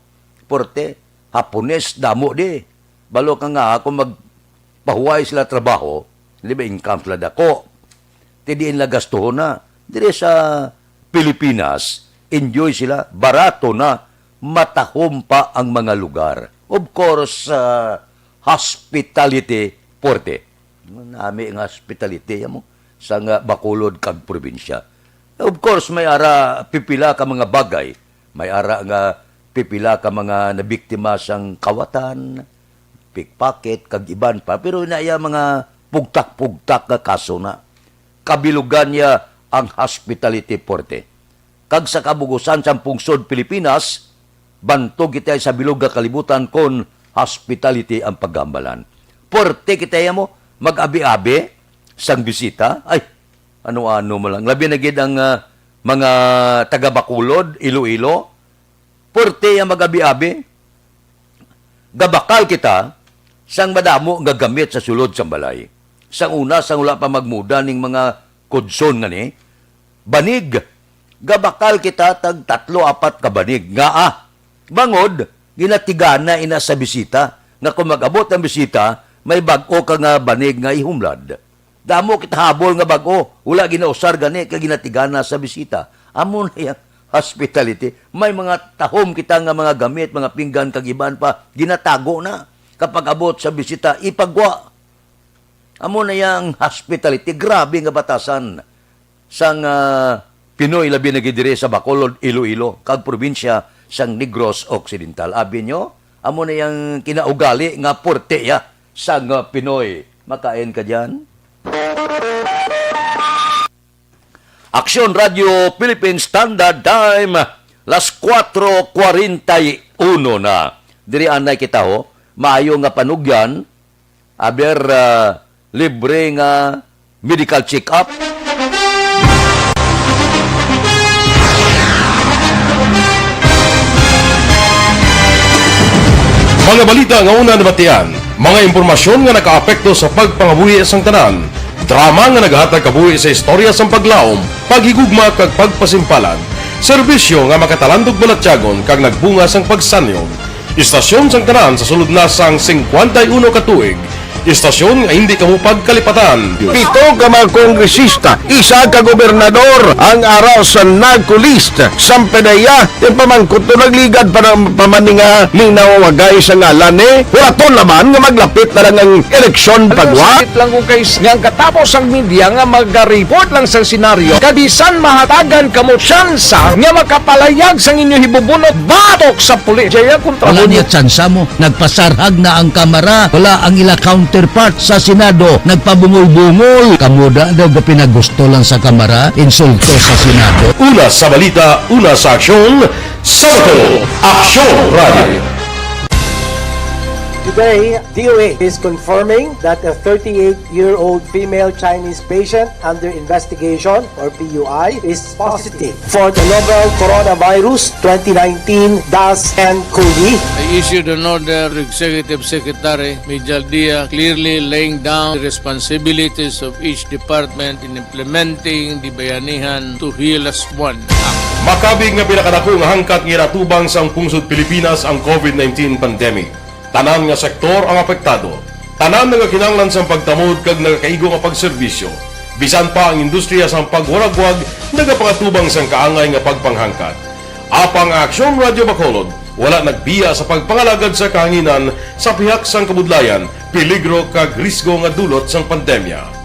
Porte, Hapones, damo di. Balo ka nga, kung magpahuway sila trabaho, di ba income sila dako, tidiin la gasto na. Dire sa Pilipinas, enjoy sila, barato na, matahom pa ang mga lugar. Of course, hospitality, porte. Nami ang hospitality mo sa nga Bacolod kag probinsya. Of course, may ara pipila ka mga bagay. May ara nga pipila ka mga nabiktima sang kawatan, pickpocket, kag iban pa. Pero inaya mga pugtak-pugtak nga kaso na. Kabilugan niya ang hospitality porte. Kag sa kabugusan sa pungsod Pilipinas, bantog kita sa bilog nga kalibutan kon hospitality ang paggambalan. Porte kita mo, mag-abi-abi sang bisita. Ay, ano-ano mo lang. Labi na gid ang mga taga-Bacolod, Iloilo. Porte ang mag-abi-abi. Gabakal kita sang madamo nga gamit sa sulod sa balay. Sang una, sang wala pa magmuda ning mga kudson nga ni, banig. Gabakal kita tag 3-4 ka banig. Nga bangod, ginatigana ina sa bisita, nga kung mag-abot ang bisita, may bag-o ka nga banig nga ihumlad. Damo kita habol nga bag-o, wala ginausar gani, ka ginatigana sa bisita. Amo na yan, hospitality. May mga tahom kita nga mga gamit, mga pinggan kagiban pa, ginatago na. Kapag abot sa bisita, ipagwa. Amo na yang hospitality, grabe nga batasan sang Pinoy labi na gidire sa Bacolod, Iloilo, kag probinsya sang Negros Occidental. Abi nyo, amo na yang kinaugali nga porte ya sang Pinoy. Makain ka dyan? Aksyon Radio Philippine Standard Time, las 4:41 na. Diri anay kita ho, maayo nga panugyan, aber libre nga medical check-up. Mga balita nga una nabatian, mga impormasyon nga nakaapekto sa pagpangabuhi sang tanan, drama nga naghatag kabuhi sa istorya sang paglaom, paghigugma kag pagpasimpalan, serbisyo nga makatalandog balatyagon kag nagbunga sang pagsanyon, istasyon sang tanan sa sulod na sang 51 ka tuig, istasyon nga hindi kamupag kalipatan. 7 ka mga kongresista, 1 ka gobernador ang araw sa nagkulist sa pedaya yung pamangkot to nagligad para pamaninga linawagay sa ngalan wala to naman nga maglapit na lang ang eleksyon pagwa. Sakit lang kung kayo nga katapos ang media nga mag-report lang sa senaryo kadisan mahatagan kamo tsansa nga makapalayag sa inyo hibubunot batok sa pulis. Jaya kontra wala niya tsansa mo, nagpasarhag na ang kamera, wala ang ila counterpart sa Senado, nagpabungol-bungol. Kamuda daw ga pinagusto lang sa kamera, insulto sa Senado. Una sa balita, una sa aksyon, Sabado, Aksyon Radio. Today, DOA is confirming that a 38-year-old female Chinese patient under investigation, or PUI, is positive for the novel coronavirus 2019-10-CoV. I issued an order to Executive Secretary Mijal Dia clearly laying down the responsibilities of each department in implementing the Bayanihan to Heal as One Act. Makabig nga pinakadako nga hangkat nga natubang sang pungsod Pilipinas ang COVID-19 pandemic. Tanan nga sektor ang apektado. Tanan nga kinahanglan sang pagtamod kag nagakaigo nga pagserbisyo. Bisan pa ang industriya sang pagwaragwag nagapangatubang sang kaangay nga pagpanghangkat. Apang Aksyon Radio Bacolod wala nagbiya sa pagpangalagad sa kahanginan sa pihak sang kabudlayan, peligro kag risgo nga dulot sang pandemya.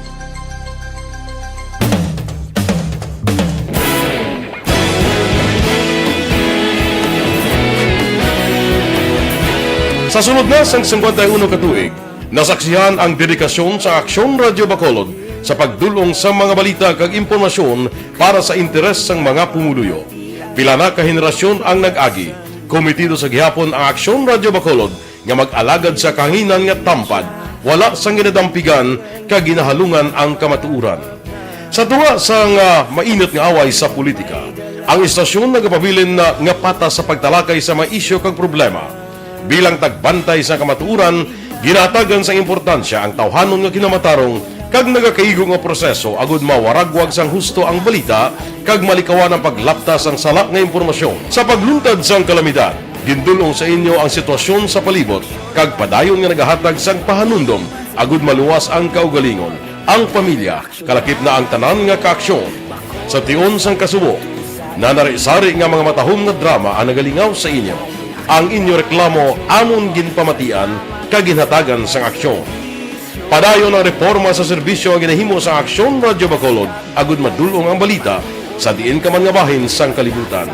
Sa sunod na sang 51 katuig, nasaksihan ang dedikasyon sa Aksyon Radio Bacolod sa pagdulong sa mga balita kag impormasyon para sa interes sang mga pumuluyo. Pila na ka henerasyon ang nag-agi, komitido sa gihapon ang Aksyon Radio Bacolod nga mag-alagad sa kahanginan nga tampad, wala sang ginadampigan kag ginahalungan ang kamatuuran. Sa tunga sang mainit nga away sa politika, ang istasyon nagapabilin na nga patas sa pagtalakay sa mga isyu kag problema. Bilang tagbantay sa kamatuuran, ginatagan sa importansya ang tawhanon nga kinamatarong kag nagakaigo nga proseso agud mawaragwag sang husto ang balita kag malikawan ang paglaptas ang sala nga impormasyon. Sa pagluntad sang kalamidad, gindulong sa inyo ang sitwasyon sa palibot kag padayon nga nagahatag sang pahanundom agud maluwas ang kaugalingon, ang pamilya, kalakip na ang tanan nga kaaksyon. Sa tion sang kasubo, nanari-sari nga mga matahom nga drama ang nagalingaw sa inyo. Ang inyo reklamo amon ginpamatian kaginhatagan sang aksyon. Padayon ang reforma sa serbisyo ang ginahimo sa Aksyon Radio Bacolod agud madulong ang balita sa diin ka man nga bahin sang kalibutan.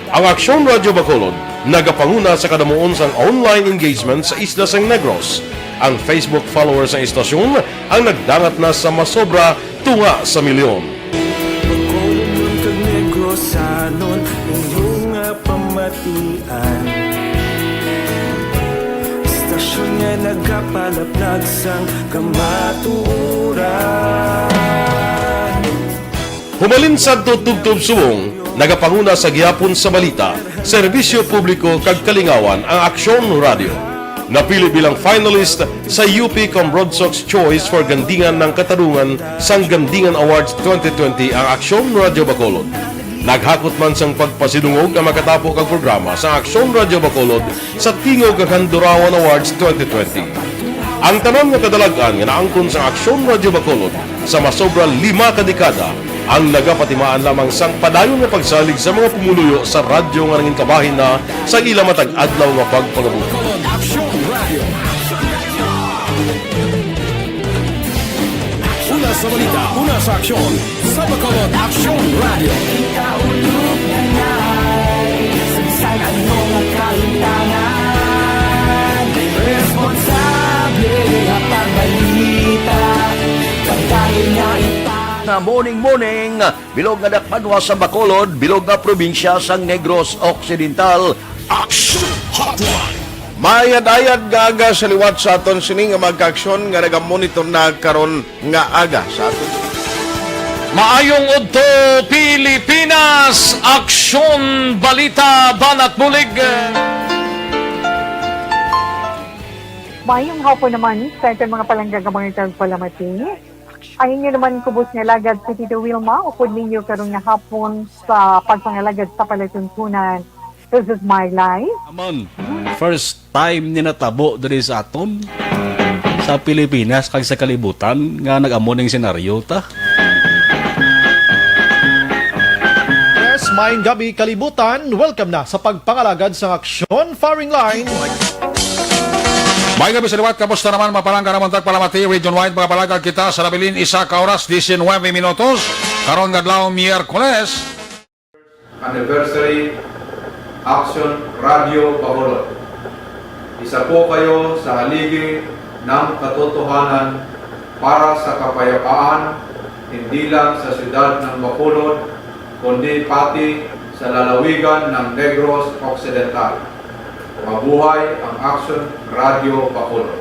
Ang Aksyon Radio Bacolod nagapanguna sa kadamuon sang online engagement sa isla sang Negros. Ang Facebook followers ng istasyon ang nagdangat na sa masobra tunga sa milyon. Pagkulong kag Negros anon inyong pamatian. Istasyon nga nagapalaplag sang kamaturan. Humalin sa tutubtub subong, nagapanguna sa gihapon sa balita, serbisyo publiko kag kalingawan ang Aksyon Radio. Napili bilang finalist sa UP Broadsox Choice for Gandingan ng Katarungan sang Gandingan Awards 2020 ang Aksyon Radio Bacolod. Naghakot man sang pagpasidungog ang makatapo kag programa sa Aksyon Radio Bacolod sa Tingog kag Handurawan Awards 2020. Ang tanon nga kadalagan nga naangkon sa Aksyon Radio Bacolod sa masobra 5 kadekada ang nagapatimaan lamang sang padayon nga pagsalig sa mga pumuluyo sa radyo nga nangin kabahin na sa ila matag adlaw nga pagpangabuhi. Una sa balita, una sa aksyon, sa Bacolod Aksyon Radio. Ikaulog na na'y SalangaNo ang kalintangan. Responsable ang pagbalita, pagdayon na Na morning, bilog nga dakpanwa sa Bacolod, bilog nga probinsya sang Negros Occidental. Aksyon Hotline. Mayad-ayad nga aga sa liwat sa aton sini nga magka-aksyon nga nagamonitor na karon nga aga sa aton. Maayong udto Pilipinas, Aksyon Balita Banat Bulig. Mayong hapon naman sa itong mga palanggang mga palamati. Ayun nyo naman kubos nga lagad sa Tito Wilma, upod ninyo karong nga hapon sa pagpangalagad sa palatuntunan. This is my life. Amon, first time ni natabo diri sa aton sa Pilipinas kag sa kalibutan nga nag-amo ning senaryo ta. Yes, maayong gabi kalibutan. Welcome na sa pagpangalagad sa Aksyon Firing Line. May gabi sa liwat, kamusta naman mapalangga naman tagpalamati, region-wide mga palagad kita sa labilin isa ka oras, 19 minutos, karon gadlaw Miyerkules. Anniversary Aksyon Radio Bacolod. Isa po kayo sa haligi ng katotohanan para sa kapayapaan, hindi lang sa siyudad ng Bacolod, kundi pati sa lalawigan ng Negros Occidental. Mabuhay ang Aksyon Radio Bacolod.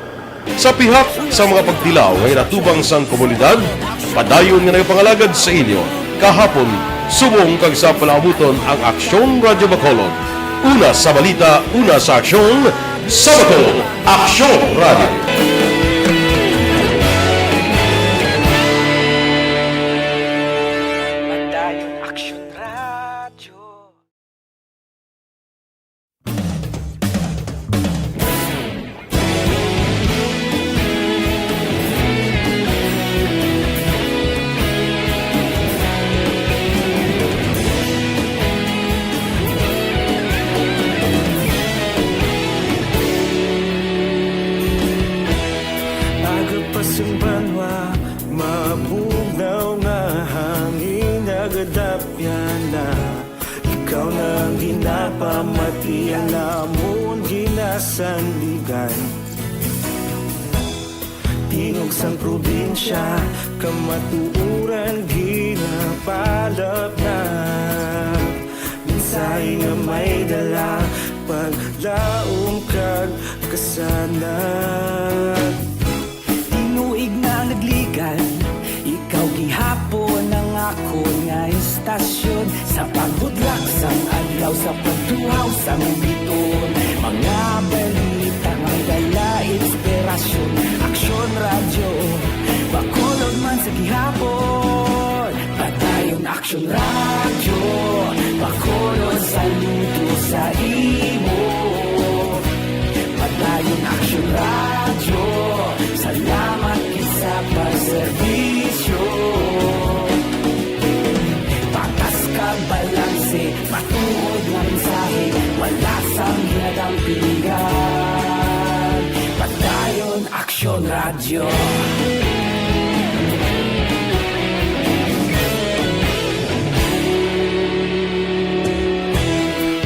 Sa pihak sa mga pagtilaw ngay natubang sang komunidad, padayon nga nagpangalagad sa inyo. Kahapon, subong kag sa palabuton ang Aksyon Radio Bacolod. Una sa balita, una sa aksyon, sa Bacolod, Aksyon Radio. Sandigan Tingog sang probinsya kamatuuran ginapalap na Minsay nga may dala paglaom kag kasanag Tinuig na nagligan ikaw gihapon ang ako nga istasyon sa paghudlak sang adlaw sa pagduhaw sang biton mga balita may dala inspirasyon Aksyon Radio Bacolod man sa gihapon padayon Aksyon Radio Bacolod saludo sa imo padayon Aksyon Radio salamat isa pagserbisyo patas ka balanse matuod na mensahe wala sang ginadang pilihan padayon Aksyon Radio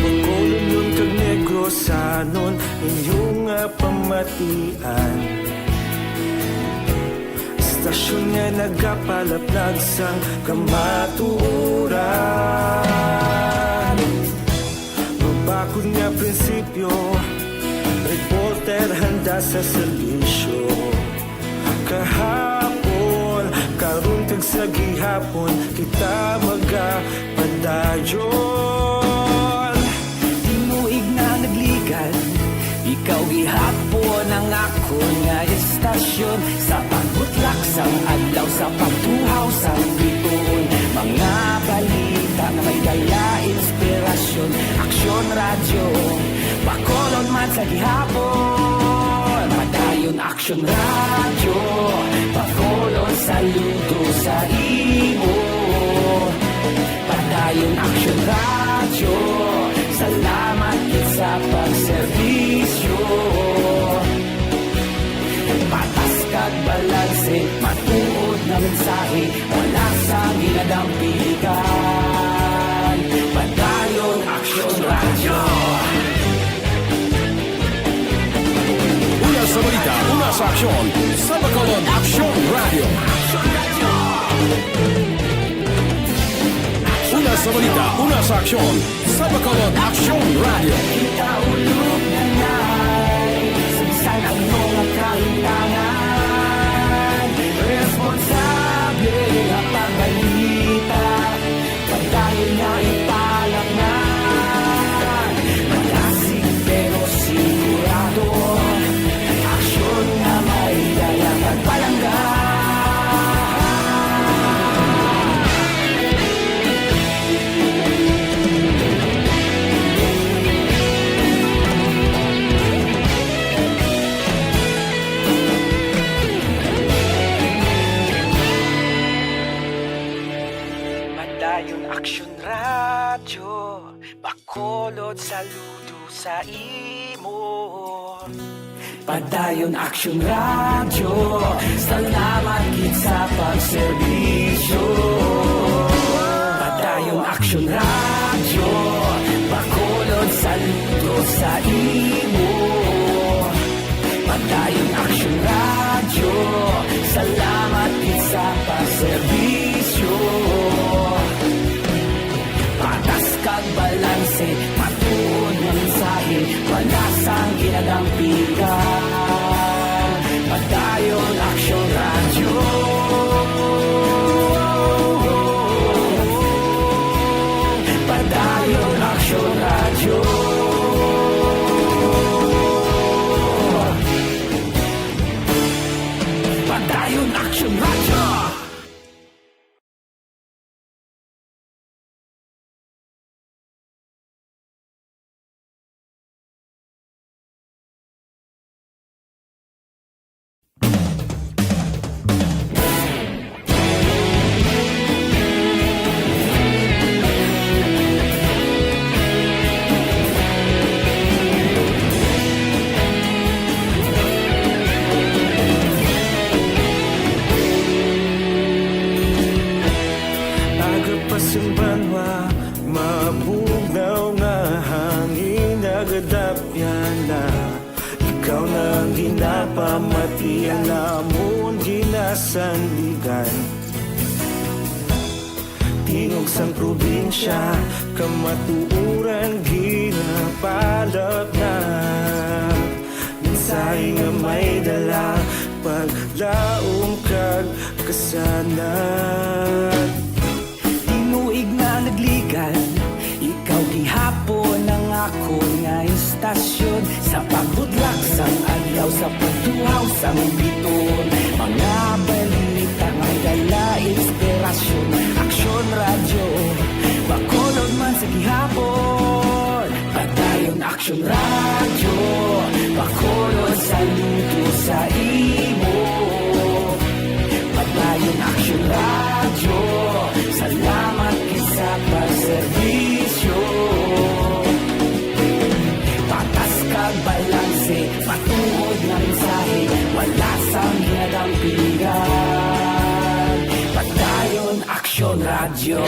Bacolod nun kag Negros palamatian. Istasyon nga nagapalaplag sang kamaturan. Mabakod nga prinsipyo, reporter handa sa serbisyo. Kahapon, karong tag sa gihapon, kita magapadayon. Tinuig na nagligan, ikaw gihapon ang ako nga istasyon. Sa pagbutlak sang adlaw, sa pagtuhaw sang bituon. Mga balita na may dala inspirasyon. Aksyon radyo, Bacolod man sa gihapon. Padayon Aksyon radyo, Bacolod saludo sa imo. Padayon Aksyon radyo, salamat kit sa pagserbisyo. Patas kag balanse, matuod na mensahe, wala sa ginadampigan. Padayon Aksyon radyo. Una sa balita, una sa aksyon, sa Bacolod Aksyon Radio. Una sa balita, una sa aksyon, sa Bacolod Aksyon Radio. Kita ulog na na'y Sinsan ang mga kahilangan. Responsable na pagbalita, pagdayo na ipalaknan. Malasig pero sigurado, aksyon na may dalang at palanggan. Padayon Aksyon radyo, Bacolod saludo sa imo. Padayon Aksyon radyo, salamat kit sa pagserbisyo. Padayon Aksyon radyo, Bacolod saludo sa imo. Padayon Aksyon radyo, salamat kit sa pagserbisyo. Patas kag balanse, matuod na mensahe, wala sang ginadampigan. Padayon Aksyon radyo. Padayon Aksyon radyo. Padayon Aksyon radyo. Agapasumbanwa, mabugnaw nga hangin nagadapyan na. Ikaw na ang ginapamatian namon ginasandigan. Tingog sang probinsya, kamatuuran ginapalap na. Mensahe nga may dala, paglaong kag kasanan. Tinuig na nagligan, ikaw gihapon ang ako nga istasyon. Sa pagbutlak sang adlaw, sa pagtuhaw sang biton. Mga balita may dala inspirasyon. Aksyon radyo, Bacolod man sa gihapon. Padayon Aksyon radyo, Bacolod saludo sa imo. Padayon Aksyon radyo, salamat kit sa pagserbisyo. Patas kag balanse, matuod na mensahe, wala sang ginadampigan. Padayon Aksyon radyo.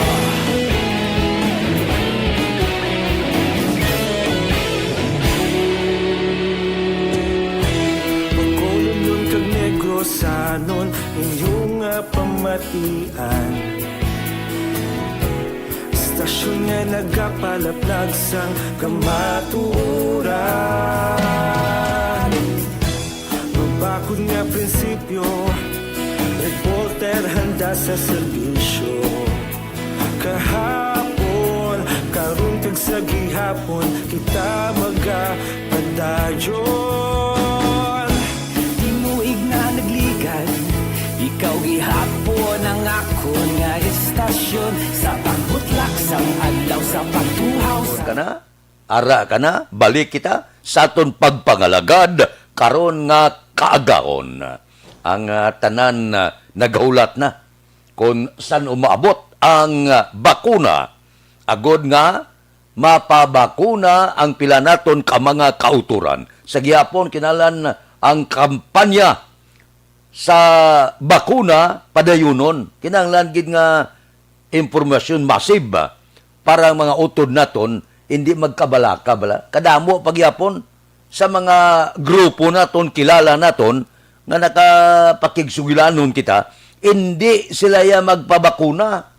danon inyong pamatian. Istasyon nga nagapalaplag sang kamaturan. Mabakod nga prinsipyo, reporter handa sa serbisyo. Kahapon, karong tag sa gihapon, kita magapadayon. Tinuig na nagligad, ikaw gihapon ang ako nga istasyon. Sa pagbutlak sang adlaw sa pagtuhaw sa... Ara ka na, balik kita sa aton pagpangalagad, karon nga kaagaon. Ang tanan nagaulat na kung saan umaabot ang bakuna. Agod nga, mapabakuna ang pila naton ka mga kauturan. Sa gihapon, kinalan ang kampanya sa bakuna padayunon. Kinahanglan gid nga impormasyon masib para ang mga utod naton hindi magkabalaka-bala. Kadamo pagyapon sa mga grupo naton, kilala naton, nga nakapakigsugilanon kita, hindi sila ya magpabakuna.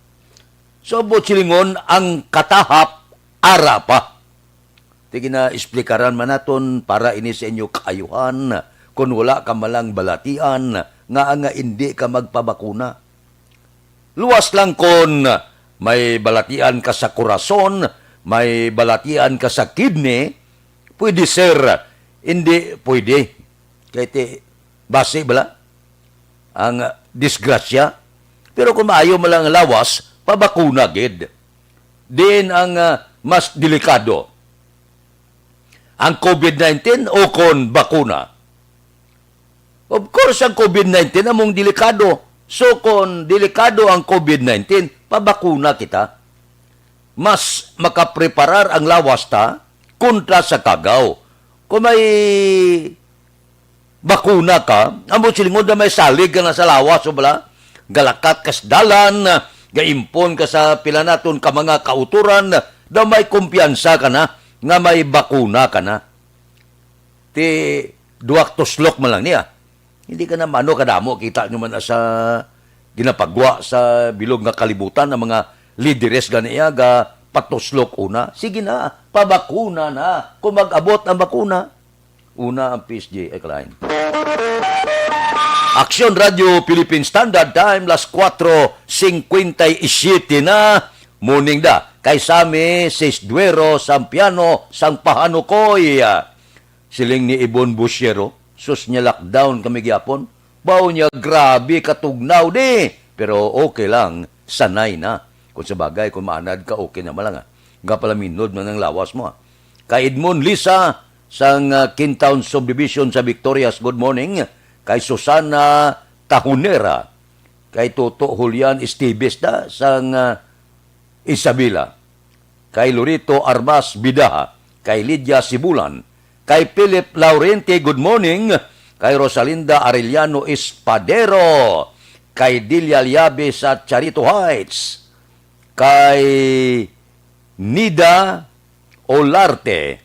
So, silingon ang katahap, ara pa. Tige na isplikaran man naton para ini sa inyo kaayuhan, kung wala ka malang balatian, nga hindi ka magpabakuna. Luwas lang kung may balatian ka sa korason, may balatian ka sa kidney, pwede sir, hindi pwede. Kaya base bala ang disgrasya. Pero kung maayo mo lang lawas, pabakuna gid. Din ang mas delikado. Ang COVID-19 o kon bakuna. Of course, ang COVID-19 among delikado. So, kung delikado ang COVID-19, pabakuna kita. Mas makapreparar ang lawas ta kontra sa kagaw. Kung may bakuna ka, amo silingon na may salig ka na sa lawas, o bala, galakat kas dalan, gaimpon ka sa pila naton ka mga kauturan, daw may kumpiyansa ka na, nga may bakuna ka na. Ti duwak tuslok man lang niya. Hindi ka na mano kadamo, kita nyo man sa ginapagwa sa bilog nga kalibutan ng mga lideres ganiya, ga patuslok una. Sige na, pabakuna na, kung mag-abot ang bakuna. Una ang PSJ, Klein. Aksyon Radio Philippine Standard Time, las 4:57 na, morning da. Kay Sami, Sisduero, Sampiano, Sang Pahanukoy. Siling ni Ibon Busyero, sus niya lockdown kami gyapon. Baw niya, grabe, katugnaw di. Pero okay lang, sanay na. Kung sa bagay, kung maanad ka, okay naman lang. Nga pala minod man ang lawas mo. Kay Edmond Lisa, sang Kintown Subdivision sa Victorias, good morning. Kay Susana Tahunera. Kay Toto Julian Estibes da, sang Isabela. Kay Lorito Armas Bidaha. Kay Lydia Sibulan. Kay Philip Laurente, good morning. Kay Rosalinda Arellano Espadero. Kay Dilia Liabe sa Charito Heights. Kay Nida Olarte.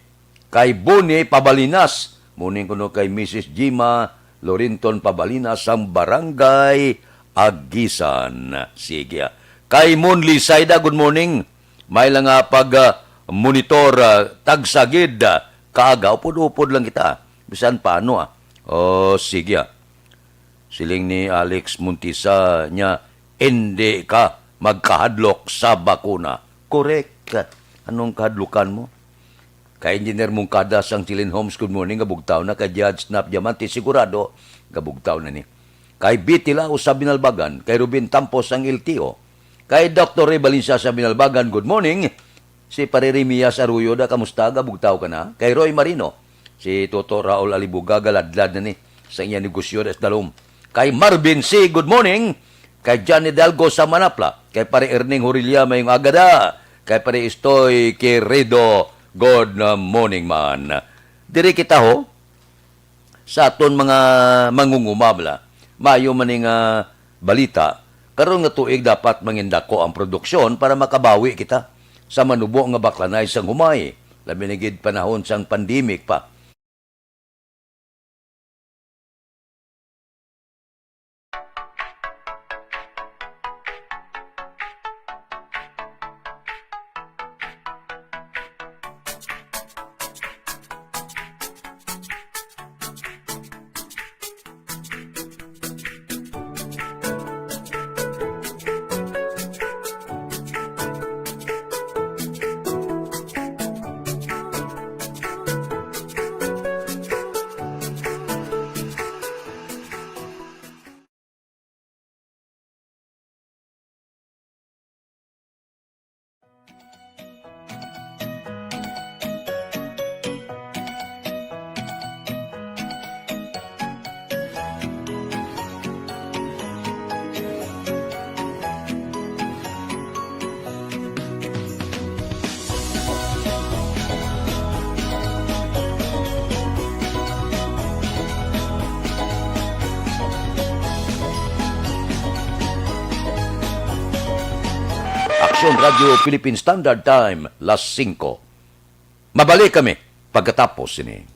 Kay Boni Pabalinas. Muning kuno kay Mrs. Jima Lorinton Pabalinas ang Barangay Agisan. Sige. Kay Monli Saida, good morning. May lang pag-monitor tagsagid kaaga. Upod-upod lang kita. Bisan paano sige. Siling ni Alex Muntisa niya, hindi ka magkahadlok sa bakuna. Correct. Anong kahadlukan mo? Kay Engineer Mungkada sang Chilin Homes, good morning, gabugtaw na. Kay Judge Snap Diamante, sigurado, gabugtaw na ni. Kay Bitila sa Binalbagan, kay Rubin Tampos ang LTO, kay Dr. Ray Balinsa sa Binalbagan, good morning. Si Paririmias Arroyo, kamusta, gabugtaw ka na. Kay Roy Marino, si Toto Raul Alibuga, galadlad na ni, sa inyong negosyo des Dalom. Kay Marvin C., good morning. Kay Johnny Dalgo sa Manapla, kay Pare Erning Horilia, mayong agada, kay Pare Istoy Queredo, good morning man. Diri kita ho, sa aton mga mangungumabla, mayo maning balita, karon nga tuig dapat mangindako ang produksyon para makabawi kita sa manubo nga baklanay sang humay. Labi na gid panahon sang pandemic pa. Aksyon Radio Philippine Standard Time, las 5. Mabalik kami pagkatapos ini.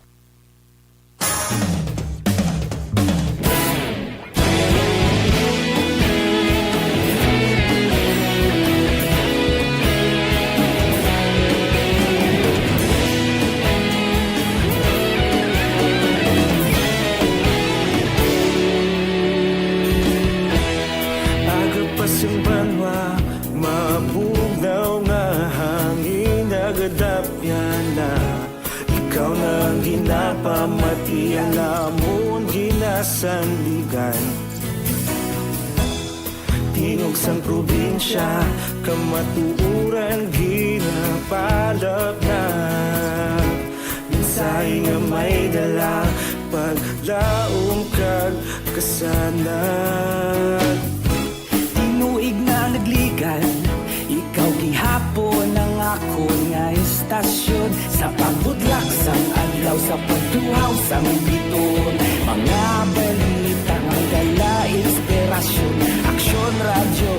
Simbanwa, mabugnaw nga hangin nagadapyan na ikaw na ang ginapamati ang amon ginasandigan. Tingog sang probinsya, kamatuuran ginapalap na minsay nga may dala paglaom kag kasanag. Tinuig na nagligan, ikaw gihapon ang ako nga istasyon sa pagbudlak sang adlaw sa pagduhaw sang biton. Mga balita nga dala inspirasyon, Aksyon Radio,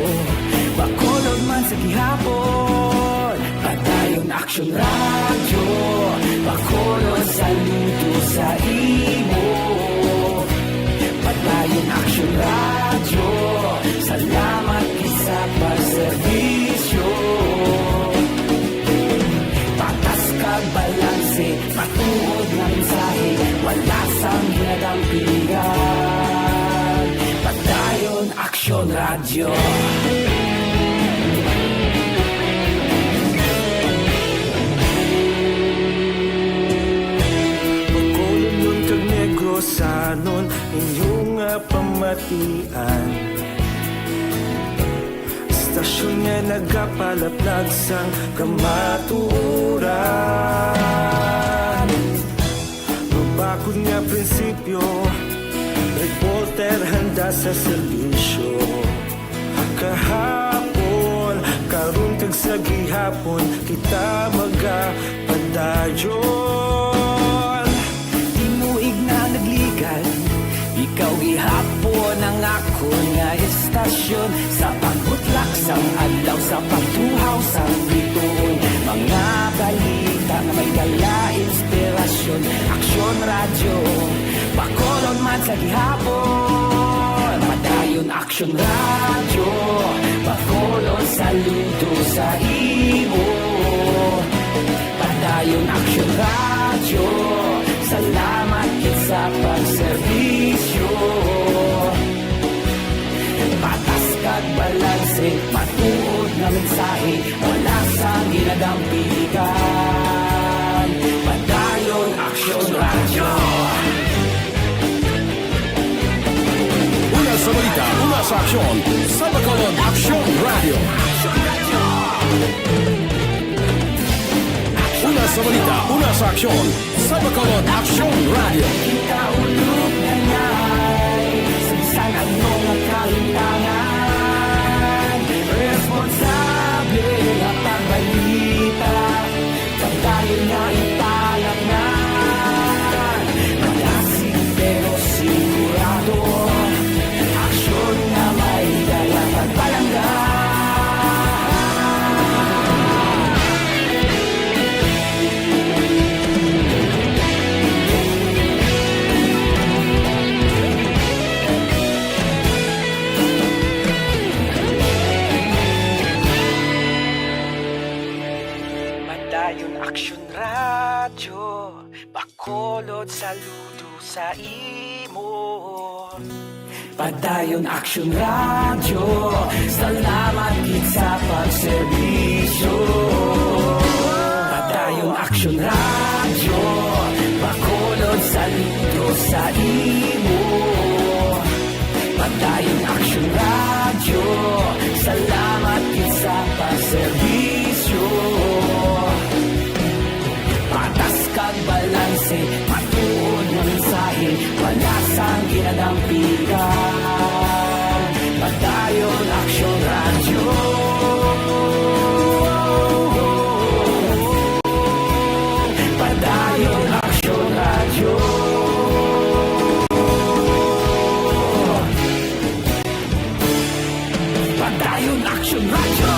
bakolod man sa gihapon. Padayon Aksyon Radio, bakolod saludo sa imo. Padayon Aksyon Radio, salamat sa pagserbisyo. Patas kag balanse, matuod ng mensahe, wala sang hinadampigan. Padayon Aksyon Radio. Bakolon nun kag Negros anon inyong pamatian. Stasyon nga nagapalaplag sang kamaturan. Mabakod nga prinsipyo, reporter handa sa serbisyo. Kahapon, karun kag sa gihapon, kita magapadayon. Tinuig na nagligan, ikaw gihapon ang ako nga istasyon sa pagbutlak sang adlaw sa pagtuhaw sang biton. Mga balita na may dala inspirasyon, Aksyon Radio, bakolon man sa gihapon. Padayon Aksyon Radio, bakolon saludo sa imo. Padayon Aksyon Radio, salamat kit sa pagserbisyo. Patas kag balanse, matuod na mensahe, wala sang ginadampigan. Padayon Aksyon Radio. Una sa balita, una sa aksyon, sa bakalod Aksyon Radio. Una sa balita, una sa aksyon, sa bakalod Aksyon Radio. Ikaulog na na'y sagsang ano nga kalintangan. Responsable na pagbalita, pagdayon na ipalak na. Malasig pero sigurado, aksyon na may dala pagpalanggan. Aksyon Radio, bakolod saludo sa imo. Padayon Aksyon Radio, salamat gid sa pagserbisyo. Padayon Aksyon Radio, bakolod saludo sa imo. Padayon Aksyon Radio, salamat gid sa pagserbisyo. Patas kag balanse, matuod na mensahe, wala sang ginadampigan. Padayon Aksyon Radio. Padayon Aksyon Radio. Padayon Aksyon Radio.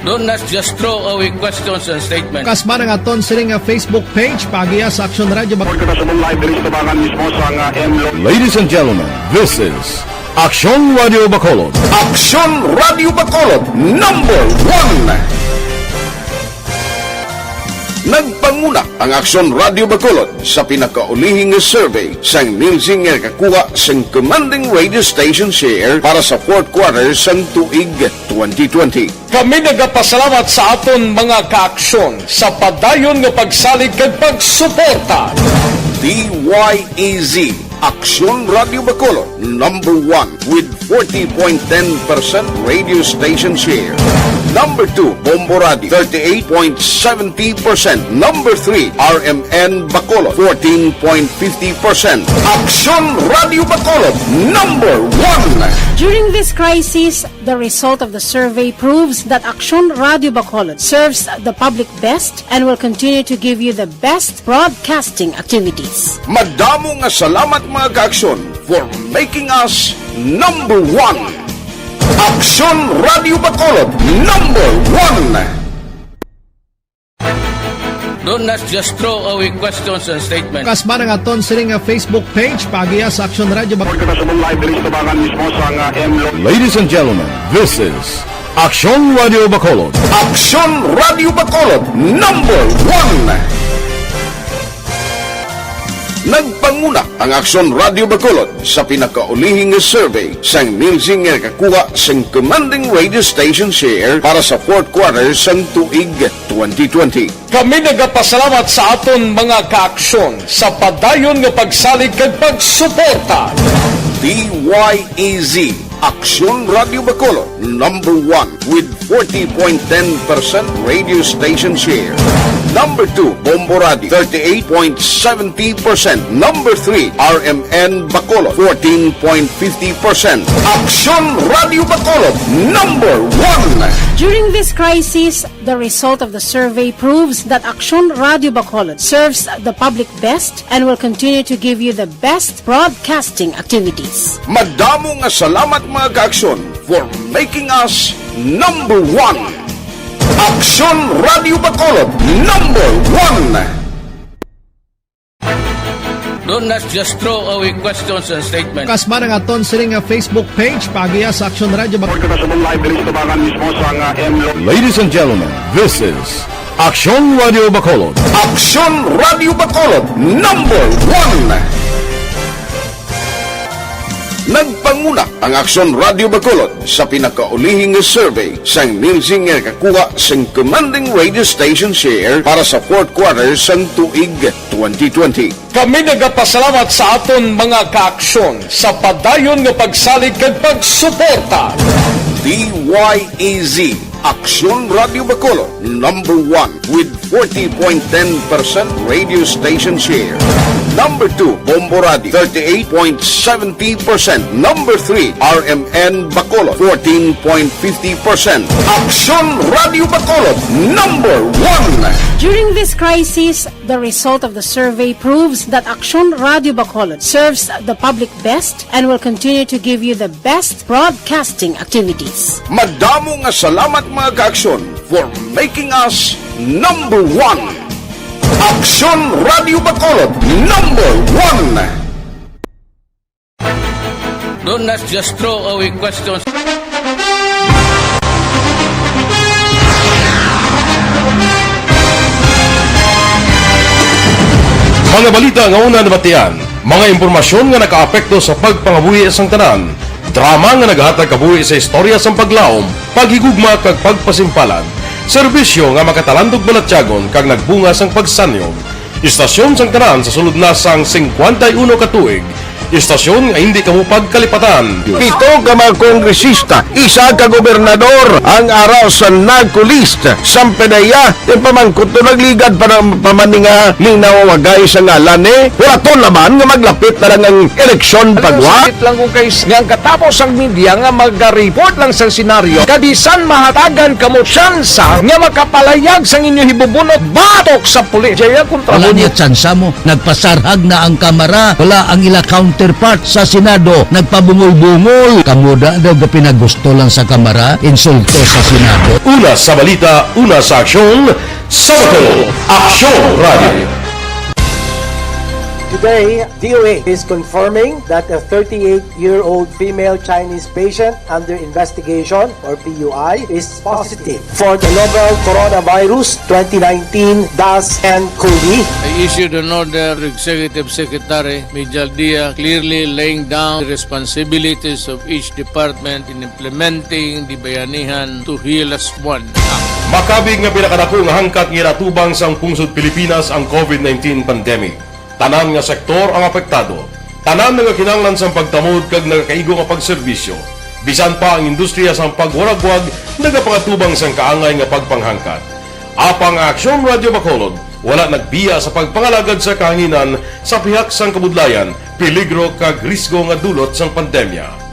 Don't not just throw away questions and statements. Kasma ng aton sining Facebook page pagiya sa Aksyon Radio Ladies and gentlemen, this is Aksyon Radio Bacolod. Aksyon Radio Bacolod number 1. Nagpanguna ang Aksyon Radio Bacolod sa pinakaulihing survey sang Nilsing nga kakuha sang commanding radio station share para sa fourth quarter sang tuig 2020. Kami nagapasalamat sa aton mga kaaksyon sa padayon nga pagsalig kag pagsuporta. DYEZ Aksyon Radio Bacolod number 1 with 40.10% radio station share. Number 2, Bombo Radio, 38.70%. Number 3, RMN Bacolod, 14.50%. Aksyon Radio Bacolod, number 1. During this crisis, the result of the survey proves that Aksyon Radio Bacolod serves the public best and will continue to give you the best broadcasting activities. Madamo nga salamat mga kaaksyon for making us number 1. Aksyon Radio Bacolod number 1. Don't not just throw away questions and statements. Kasma ng aton sining Facebook page pagiya sa Aksyon Radio Ladies and gentlemen, this is Aksyon Radio Bacolod. Aksyon Radio Bacolod number 1. Nagpanguna ang Aksyon Radio Bacolod sa pinakaulihing survey sang Nilsing nga kakuha sang commanding radio station share para sa fourth quarter sang tuig 2020. Kami nagapasalamat sa aton mga kaaksyon sa padayon nga pagsalig kag pagsuporta. DYEZ Aksyon Radio Bacolod number 1 with 40.10% radio station share. Number 2, Bombo Radio, 38.70%. Number 3, RMN Bacolod, 14.50%. Aksyon Radio Bacolod, number 1. During this crisis, the result of the survey proves that Aksyon Radio Bacolod serves the public best and will continue to give you the best broadcasting activities. Madamo nga salamat mga kaaksyon for making us number 1. Aksyon Radio Bacolod number 1. Don't not just throw away questions and statements. Kasma ng aton sining Facebook page pagiya sa Aksyon Radio Ladies and gentlemen, this is Aksyon Radio Bacolod. Aksyon Radio Bacolod number 1. Nagpanguna ang Aksyon Radio Bacolod sa pinakaulihing survey sang Nilsing nga kakuha sang commanding radio station share para sa fourth quarter sang tuig 2020. Kami nagapasalamat sa aton mga kaaksyon sa padayon nga pagsalig kag pagsuporta. DYEZ Aksyon Radio Bacolod number 1 with 40.10% radio station share. Number 2, Bombo Radio, 38.70%. Number 3, RMN Bacolod, 14.50%. Aksyon Radio Bacolod, number 1. During this crisis, the result of the survey proves that Aksyon Radio Bacolod serves the public best and will continue to give you the best broadcasting activities. Madamo nga salamat mga kaaksyon for making us number 1. Aksyon Radio Bacolod number 1. Don't not just throw away questions. Mga balita nga una nabatian, mga impormasyon nga nakaapekto sa pagpangabuhi sang tanan, drama nga naghatag kabuhi sa istorya sang paglaom, paghigugma kag pagpasimpalan, serbisyo nga makatalandog balatyagon kag nagbunga sang pagsanyog, istasyon sang tanan sa sulod na sang 51 katuig, istasyon nga hindi kamupag kalipatan. Pito ka mga kongresista, isa ka gobernador ang araw sa nagkulist sampedaya yung pamangkot to nagligad para pamaninga ning nawawagay sa ngalan wala to naman nga maglapit na lang ang eleksyon pagwa. Sakit lang kung kayo nga katapos ang media nga mag-report lang sa senaryo kadisan mahatagan kamo tsansa nga makapalayag sang inyo hibubunot batok sa pulis. Jaya kontra Wala niya tsansa mo, nagpasarhag na ang kamera, wala ang ila counter counterpart sa Senado nagpabungol-bungol. Kamuda daw pinagusto lang sa Kamara, insulto sa Senado. Una sa balita, una sa aksyon, Sabado, Aksyon Radio. Today, DOA is confirming that a 38-year-old female Chinese patient under investigation, or PUI, is positive for the novel coronavirus 2019-nCoV. I issued an order to Executive Secretary Mijal Dia clearly laying down the responsibilities of each department in implementing the Bayanihan to Heal as One Act. Makabig nga pinakadako nga hangkat nga natubang sang pungsod Pilipinas ang COVID-19 pandemic. Tanan nga sektor ang apektado. Tanan nga kinahanglan sang pagtamod kag nagakaigo nga pagserbisyo. Bisan pa ang industriya sang pagwaragwag nagapangatubang sang kaangay nga pagpanghangkat. Apang Aksyon Radio Bacolod wala nagbiya sa pagpangalagad sa kahanginan sa pihak sang kabudlayan, peligro kag risgo nga dulot sang pandemya.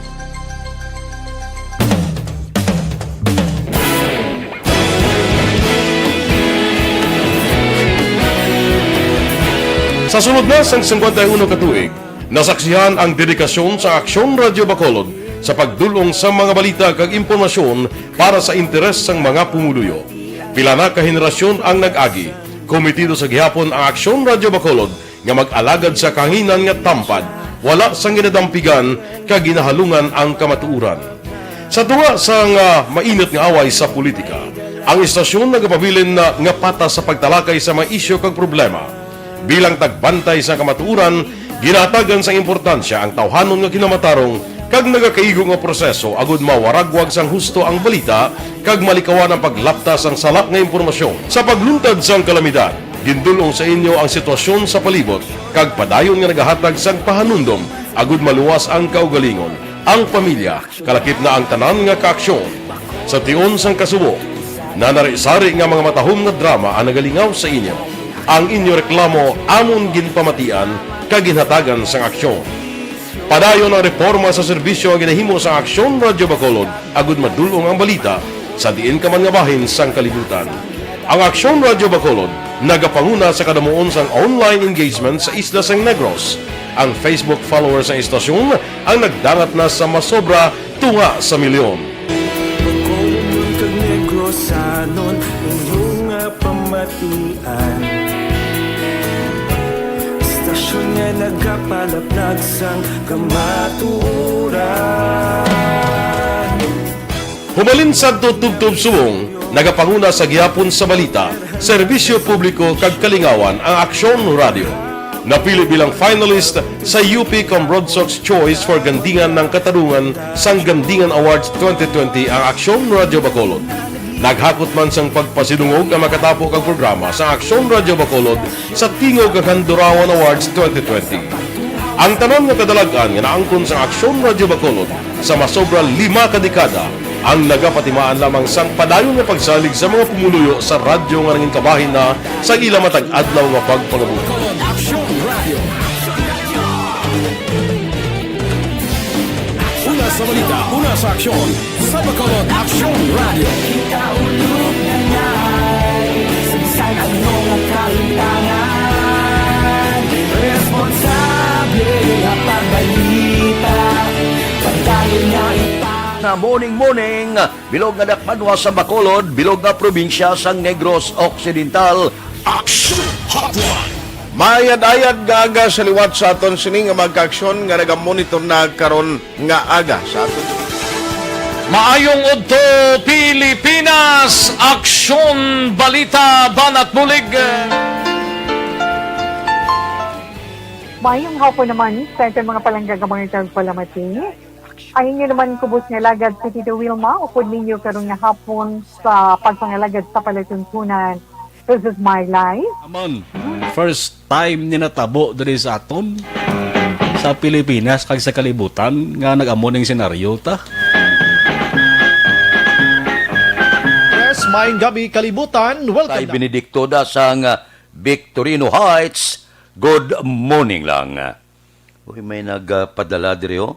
Sa sunod na sang 51 katuig, nasaksihan ang dedikasyon sa Aksyon Radio Bacolod sa pagdulong sa mga balita kag impormasyon para sa interes sang mga pumuluyo. Pila na ka henerasyon ang nag-agi, komitido sa gihapon ang Aksyon Radio Bacolod nga mag-alagad sa kahanginan nga tampad, wala sang ginadampigan kag ginahalungan ang kamatuuran. Sa tunga sang mainit nga away sa politika, ang istasyon nagapabilin na nga patas sa pagtalakay sa mga isyu kag problema. Bilang tagbantay sa kamatuuran, ginatagan sa importansya ang tawhanon nga kinamatarong kag nagakaigo nga proseso agud mawaragwag sang husto ang balita kag malikawan ang paglaptas ang salak nga impormasyon. Sa pagluntad sang kalamidad, gindulong sa inyo ang sitwasyon sa palibot kag padayon nga nagahatag sang pahanundom agud maluwas ang kaugalingon, ang pamilya, kalakip na ang tanan nga kaaksyon. Sa tion sang kasubo, nanari-sari nga mga matahom nga drama ang nagalingaw sa inyo. Ang inyo reklamo amon ginpamatian kag ginhatagan sang aksyon. Padayon ang reforma sa serbisyo ang ginahimo sa Aksyon Radio Bacolod agud madulong ang balita sa diin ka man nga bahin sang kalibutan. Ang Aksyon Radio Bacolod nagapanguna sa kadamuon sang online engagement sa Isla Sang Negros. Ang Facebook followers sa istasyon ang nagdangat na sa masobra tunga sa milyon. Pagkulong kag Negros anon inyong pamatian. Istasyon nga nagapalaplag sang kamaturan. Humalin sa tutubtub suwong, nagapanguna sa gihapon sa balita, serbisyo publiko kag kalingawan ang Aksyon Radio. Napili bilang finalist sa UP Comrade Sox Choice for Gandingan ng Katarungan sang Gandingan Awards 2020 ang Aksyon Radio Bacolod. Naghakot man sang pagpasidungog ang makatapo kang programa sa Aksyon Radio Bacolod sa Tingog kag Handurawan Awards 2020. Ang tanon nga kadalagan nga naangkon sa Aksyon Radio Bacolod sa masobra 5 kadekada ang nagapatimaan lamang sang padayon nga pagsalig sa mga pumuluyo sa radyo nga nanging kabahin na sa ila matag adlaw nga pagpangabuhi. Una sa balita, una sa aksyon, sa Bacolod Aksyon Radio. Kaulog na ngay, SalangaNo nga kaintangan, responsable nga pagbalita, pagdayon nga na morning, bilog nga dakmadwa sa Bacolod, bilog nga probinsya sang Negros Occidental. Action Hotline! Mayad-ayad nga aga sa liwat sa aton sini nga magka-aksyon nga nagamonitor na karon nga aga sa aton. Maayong udto Pilipinas, Aksyon Balita Banat Bulig. Mayong hapon naman sa ating mga palanggagamang palamati. Ay inyo naman kubos nga lagad sa Tito Wilma, upod ninyo karong nga hapon sa pagpangalagad sa palatuntunan. This is my life. Amon, first time ni natabo diri sa aton sa Pilipinas kag sa kalibutan nga nag-amon ning senaryo ta. Yes, maayong gabi kalibutan. Welcome Kay Benedicto da sang Victorino Heights. Good morning lang. Uy, may nagpadala diri ho.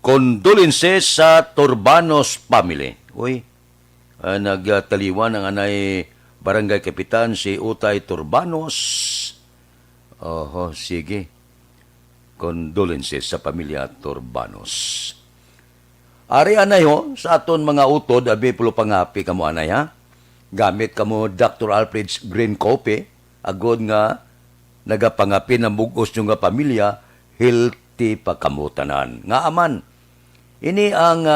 Condolences sa Turbanos family. Uy, nagtaliwan ang anay barangay kapitan si Utay Turbanos. Oho, sige. condolences sa pamilya Turbanos. Ari anay ho, sa aton mga utod, abi pulo pangapi kamo anay ha. Gamit kamo Dr. Alfred's Green Coffee, agod nga nagapangapi ng bugos nyo nga pamilya, healthy pa kamutanan. Nga aman, ini ang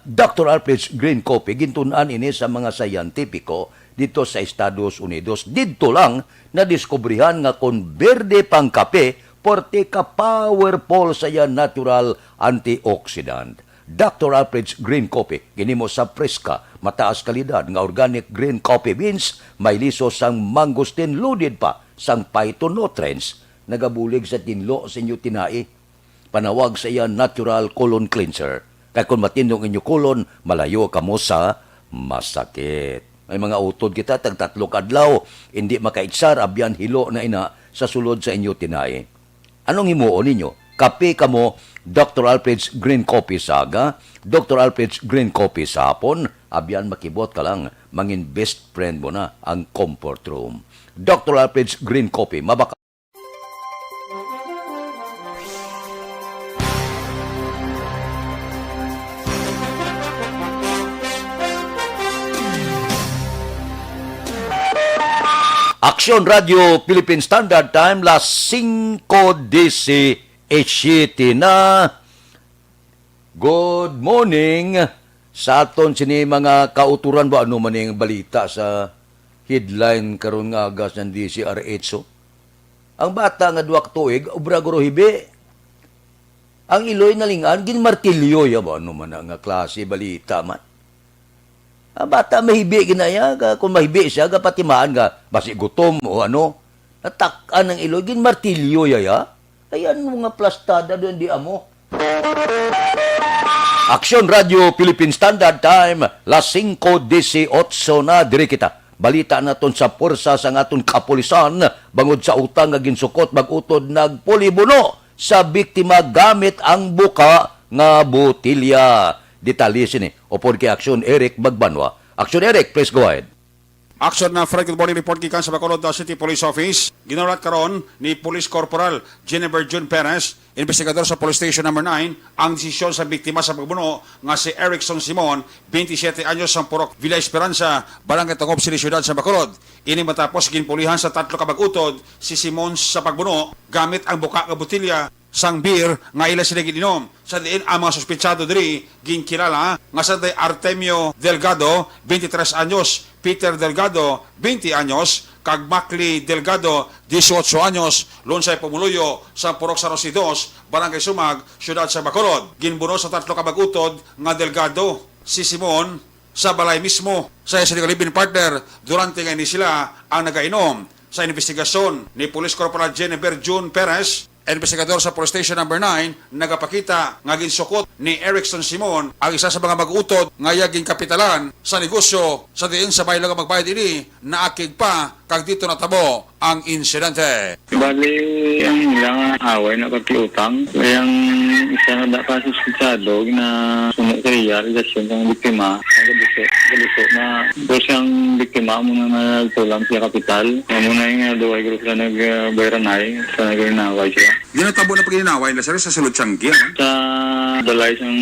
Dr. Alfred's Green Coffee, gintunan ini sa mga scientifico dito sa Estados Unidos. Dito lang nadiskubrihan nga kung berde pang kape, porte ka powerful sa yan natural antioxidant. Dr. Alfred's Green Coffee, ginimo sa preska, mataas kalidad nga organic green coffee beans, may liso sang mangosteen, loaded pa sang phytonutrients, nagabulig sa tinlo sa inyo tinai. Panawag sa iyan natural colon cleanser. Kaya kung matindong inyo colon, malayo kamo sa masakit. May mga utod kita, tag-3 kadlaw, hindi makaitsar, abyan hilo na ina sa sulod sa inyo tinai. Anong himuon ninyo? Kape kamo, Dr. Alfred's Green Coffee saga, Dr. Alfred's Green Coffee sa hapon, abyan makibot ka lang, mangin best friend mo na ang comfort room. Dr. Alfred's Green Coffee, mabaka. Aksyon Radio Philippine Standard Time, las 5:17 na. Good morning sa aton sini mga kauturan ba ano man yung balita sa headline karon nga agas ng DCRH. Ang bata nga duwak tuig obra guro hibi. Ang iloy nalingan ginmartilyo ya ba ano man nga klase balita man. Ang bata mahibi ginaya kung mahibi siya gapatimaan ga basi gutom o ano. Natakan ng iloy ginmartilyo ya. Ayan mga plastada doon di amo. Aksyon Radio Philippine Standard Time, las 5:18 na diri kita. Balita naton sa porsa sa aton kapulisan bangod sa utang nga ginsukot mag-utod nagpulibuno sa biktima gamit ang buka nga botilya. Detalye sini upod kay Aksyon Eric Magbanwa. Aksyon Eric, please go ahead. Aksyon na Fred, good morning report gikan sa Bacolod City Police Office. Ginawalat karon ni Police Corporal Jennifer June Perez, investigador sa Police Station number 9, ang desisyon sa biktima sa pagbuno nga si Erickson Simon, 27 anyos sang Purok, Villa Esperanza, Barangay Tangop City, Ciudad sa Bacolod. Ini matapos ginpulihan sa 3 ka bag-utod si Simon sa pagbuno gamit ang buka nga botilya sang beer nga ila sila ginom. Sa diin ang mga suspetsado diri ginkilala nga sa Artemio Delgado, 23 anyos, Peter Delgado, 20 anyos, kag Macli Delgado, 18 anyos, lunsay pumuluyo sa Purok sa Rosidos, Barangay Sumag, Siyudad sa Bacolod. Ginbuno sa 3 ka bag-utod nga Delgado si Simon sa balay mismo sa isa living partner durante nga ni sila ang nagainom. Sa investigasyon ni Police Corporal Jennifer June Perez, investigador sa Police Station number 9, nagapakita nga ginsukot ni Erickson Simon ang isa sa mga mag-utod nga yaging kapitalan sa negosyo sa diin sa baylo nga magbayad ini naakig pa kag dito natabo ang insidente. Bali, ang ilang away na pagkiutang. Kaya ang isa na nakasuspitsado na sunod sa iya, relasyon ng biktima, nagabuso na doon siyang biktima muna nagtulang siya kapital. Muna yung duway group na nagbayranay sa nagrinaway siya. Di natabo na pag-inaway na sa sulod siyang Sa dalay siyang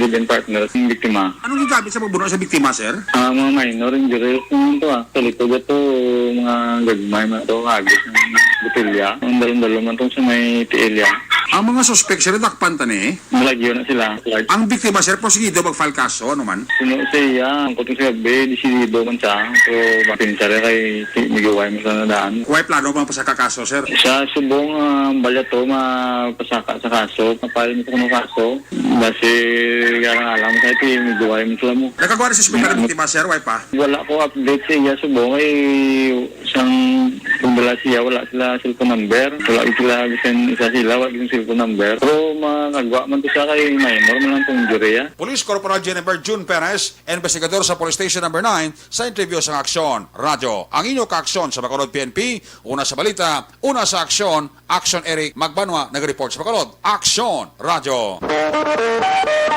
living partner, yung biktima. Anong gagawin sa pagbuno sa biktima, sir? Mga minor injuries naman ito Sa likod ito, mga gagmay man ito, agos ng butilya. Ang dalong-dalong man ito sa may tiilya. Ang mga suspect, sir, takpan tani? Malagyo na sila. Ang biktima, sir, posigido mag-file kaso, ano man? Suno sa iya, ang kutong siya, disidido man siya. Pero mapinsari kay migiway mo sa nadaan. Kuway plano ba pasaka kaso, sir? Sa subong balyato, mapasaka sa kaso. Mapalin mo sa kanong kaso. Basi, garang alam sa ito, migiway mo sila mo. Nakagawa rin sa suspect na biktima, sir, why pa? Wala ko update sa iya subong ay isang kumbala siya, wala sila cellphone number. Wala sila isa sila, wala sila cellphone number. Pero magagawa man to siya kay minor man lang itong jury. Police Corporal Jennifer June Perez, investigador sa Police Station number 9, sa interview sa Aksyon Radio. Ang inyo ka-aksyon sa Bacolod PNP, una sa balita, una sa aksyon, Aksyon Eric Magbanwa, nag-report sa Bacolod. Aksyon Radio.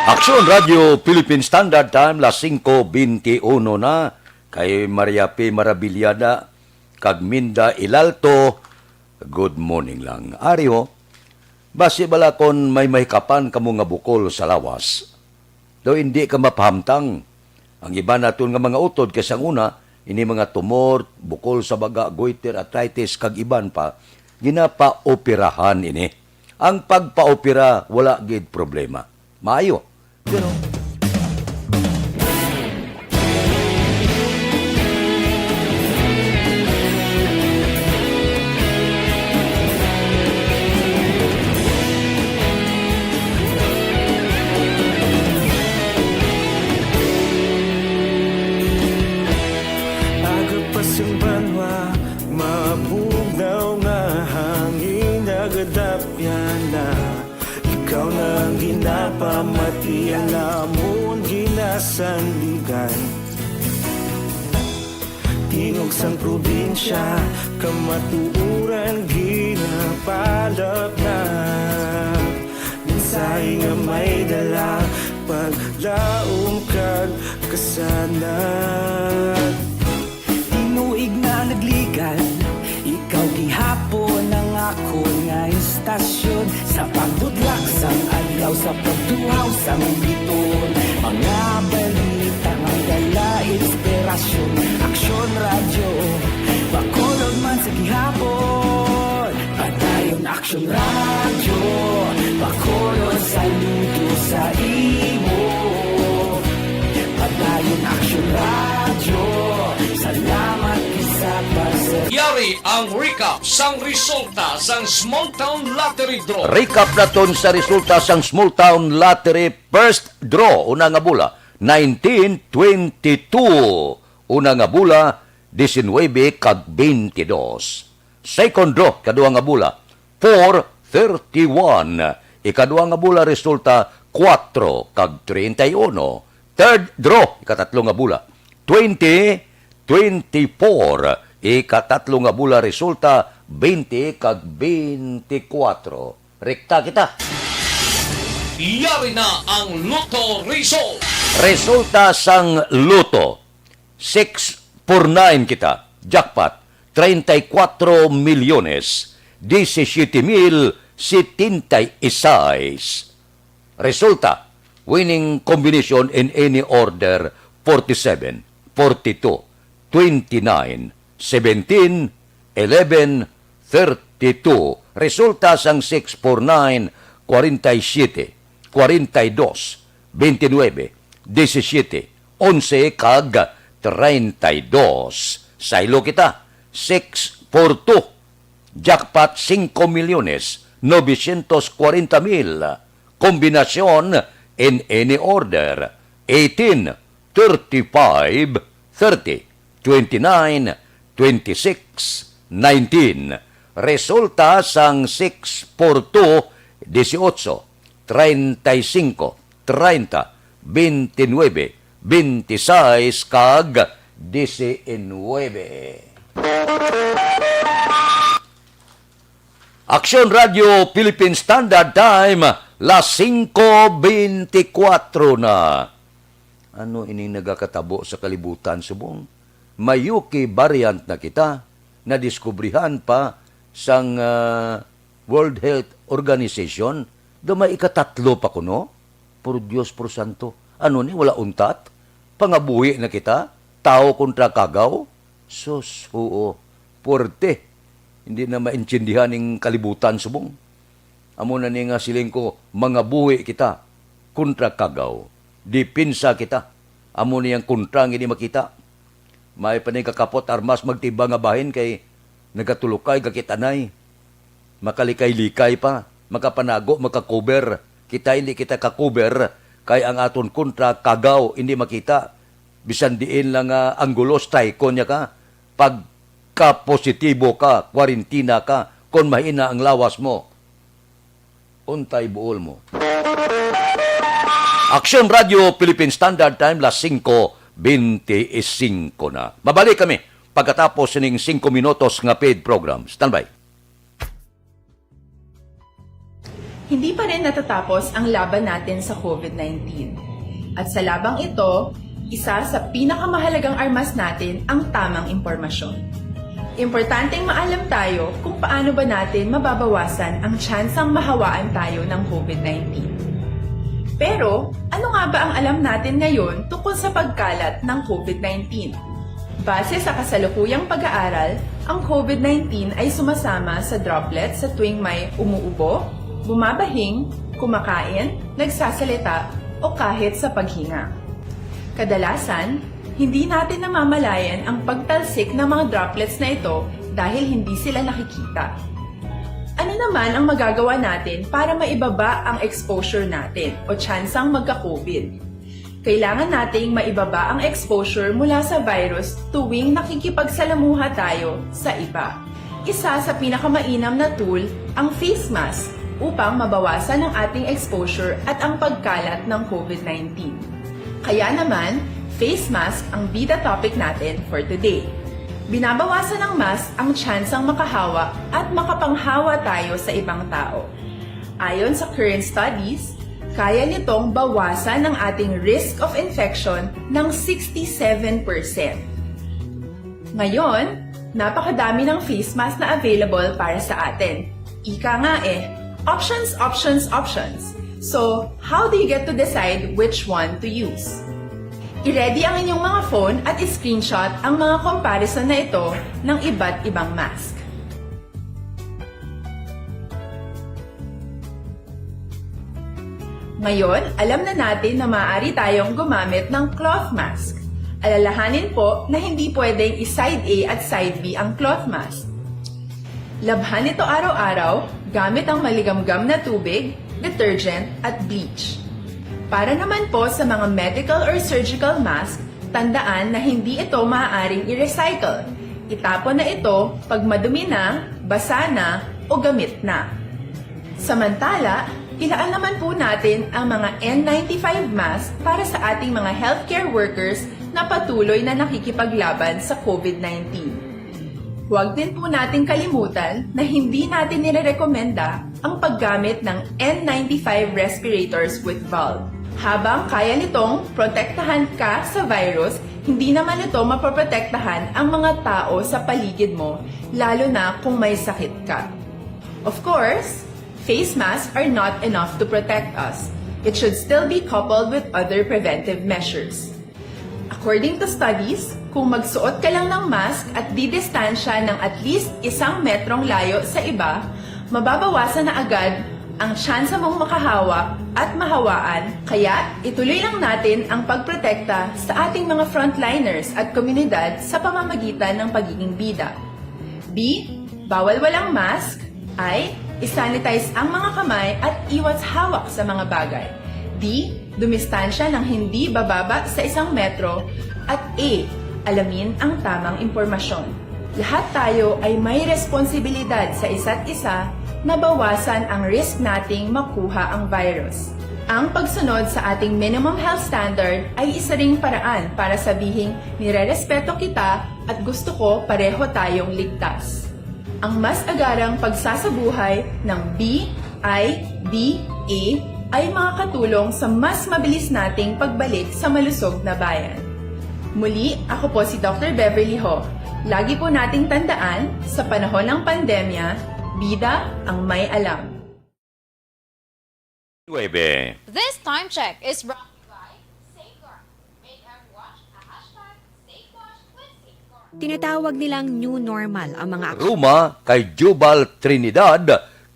Aksyon Radio Philippine Standard Time, las 5:21 na. Kay Maria P. Marabiliada, kag Minda Ilalto, good morning lang. Ario, Basi bala kon may mahikapan kamo nga bukol sa lawas. Daw hindi ka mapahamtang. Ang iba naton nga mga utod kasang una, ini mga tumor, bukol sa baga, goiter, arthritis, kag iban pa, ginapa-operahan ini. Ang pagpa-opera, wala gid problema. Maayo. Pero Agapasang banwa, mabugnaw nga hangin nagadapyan na. Ikaw na ang ginapamati, ang amon ginasandigan. Tingog sang probinsya, kamatuuran ginapalap na. Minsay nga may dala, paglaom kag kasanag. Tinuig na nagligan, ikaw gihapon ang ako nga istasyon. Sa pagbudlak sang adlaw, sa pagduhaw sang biton. Mga balita nga dala inspirasyon. Aksyon radyo, Bacolod man sa gihapon. Padayon Aksyon radyo, Bacolod saludo sa imo. Padayon Aksyon radyo, salamat isa pa sa... Yari ang recap sang resulta sang Small Town Lottery Draw. recap naton sa resulta sang Small Town Lottery first draw. Una nga bula, 1922. Una nga bula, 19 kag 22. Second draw, kadua nga bula, 431. Ikadua nga bula, resulta 4 kag 31. Third draw, ikatatlo nga bula, 2024. Ikatatlo nga bula, resulta 20 kag 24. Rekta kita. Yari na ang Lotto result. Resulta sang Luto, 649 kita. Jackpot, 34 milyones, 17,076. Resulta, winning combination in any order, 47, 42, 29, 17, 11, 32. Resulta sang 649, 47, 42, 29, 17, 11 kag 32. Saylo kita, 642. Jackpot 5 milyones, 940,000. Kombinasyon in any order, 18, 35, 30, 29, 26, 19. Resulta sang 642, 18, 35, 30, 29, 26 kag 19. Aksyon Radio Philippine Standard Time, las 5:24 na. Ano ining nagakatabo sa kalibutan subong? Mayuki variant na kita, nadiskubrihan pa sang World Health Organization, dumay ikatatlo pa kuno. Por Diyos, por Santo. Ano ni, wala untat? Pangabuhi na kita? Tao kontra kagaw? Sus, oo. Puerte. Hindi na maintindihan ng kalibutan subong. Amo na ni nga siling ko, mga buhi kita kontra kagaw. Dipinsa kita. Amo niyang kontra hindi makita. May panay kakapot armas magtiba nga bahin kay nagatulukay kakitanay. Makalikay-likay pa. Makapanago, makakober. Kita hindi kita kakuber, kay ang aton kontra kagaw, hindi makita. Bisan diin lang anggulo, strike niya ka. Pagka-positibo ka, kwarentina ka, kung mahina ang lawas mo, untay buol mo. Aksyon Radio Philippine Standard Time, las 5:25 na. Mabalik kami pagkatapos ng 5 minutos nga paid program. Standby. Hindi pa rin natatapos ang laban natin sa COVID-19. At sa labang ito, isa sa pinakamahalagang armas natin ang tamang impormasyon. Importanteng maalam tayo kung paano ba natin mababawasan ang tsansang mahawaan tayo ng COVID-19. Pero, ano nga ba ang alam natin ngayon tungkol sa pagkalat ng COVID-19? Base sa kasalukuyang pag-aaral, ang COVID-19 ay sumasama sa droplets sa tuwing may umuubo, bumabahing, kumakain, nagsasalita, o kahit sa paghinga. Kadalasan, hindi natin namamalayan ang pagtalsik ng mga droplets na ito dahil hindi sila nakikita. Ano naman ang magagawa natin para maibaba ang exposure natin o tsansang magka-COVID? Kailangan nating maibaba ang exposure mula sa virus tuwing nakikipagsalamuha tayo sa iba. Isa sa pinakamainam na tool ang face mask upang mabawasan ang ating exposure at ang pagkalat ng COVID-19. Kaya naman, face mask ang bida topic natin for today. Binabawasan ng mask ang tsansang makahawa at makapanghawa tayo sa ibang tao. Ayon sa current studies, kaya nitong bawasan ang ating risk of infection ng 67%. Ngayon, napakadami ng face mask na available para sa atin. Ika nga options, options, options. So, how do you get to decide which one to use? I-ready ang inyong mga phone at i-screenshot ang mga comparison na ito ng iba't ibang mask. Ngayon, alam na natin na maaari tayong gumamit ng cloth mask. Alalahanin po na hindi pwedeng i-side A at side B ang cloth mask. Labhan ito araw-araw gamit ang maligamgam na tubig, detergent at bleach. Para naman po sa mga medical or surgical mask, tandaan na hindi ito maaaring i-recycle. Itapon na ito pag madumi na, basa na, o gamit na. Samantala, ilaan naman po natin ang mga N95 mask para sa ating mga healthcare workers na patuloy na nakikipaglaban sa COVID-19. Huwag din po nating kalimutan na hindi natin nirerekomenda ang paggamit ng N95 respirators with valve. Habang kaya nitong protektahan ka sa virus, hindi naman ito mapoprotektahan ang mga tao sa paligid mo, lalo na kung may sakit ka. Of course, face masks are not enough to protect us. It should still be coupled with other preventive measures. According to studies, kung magsuot ka lang ng mask at didistansya ng at least 1 metrong layo sa iba, mababawasan na agad ang tsansa mong makahawa at mahawaan, kaya ituloy lang natin ang pagprotekta sa ating mga frontliners at komunidad sa pamamagitan ng pagiging bida. B. Bawal walang mask. I. Isanitize ang mga kamay at iwas hawak sa mga bagay. D. Dumistansya ng hindi bababa sa 1 metro. At A. Alamin ang tamang impormasyon. Lahat tayo ay may responsibilidad sa isa't isa na bawasan ang risk nating makuha ang virus. Ang pagsunod sa ating minimum health standard ay isa ring paraan para sabihing nirerespeto kita at gusto ko pareho tayong ligtas. Ang mas agarang pagsasabuhay ng B, I, D, A ay makakatulong sa mas mabilis nating pagbalik sa malusog na bayan. Muli, ako po si Dr. Beverly Ho. Lagi po nating tandaan, sa panahon ng pandemya, bida ang may alam. This time check is brought to you by Safeguard. Make every watch a hashtag SafeWatch with Safeguard. Tinatawag nilang new normal ang mga aksyon. Ruma kay Jubal Trinidad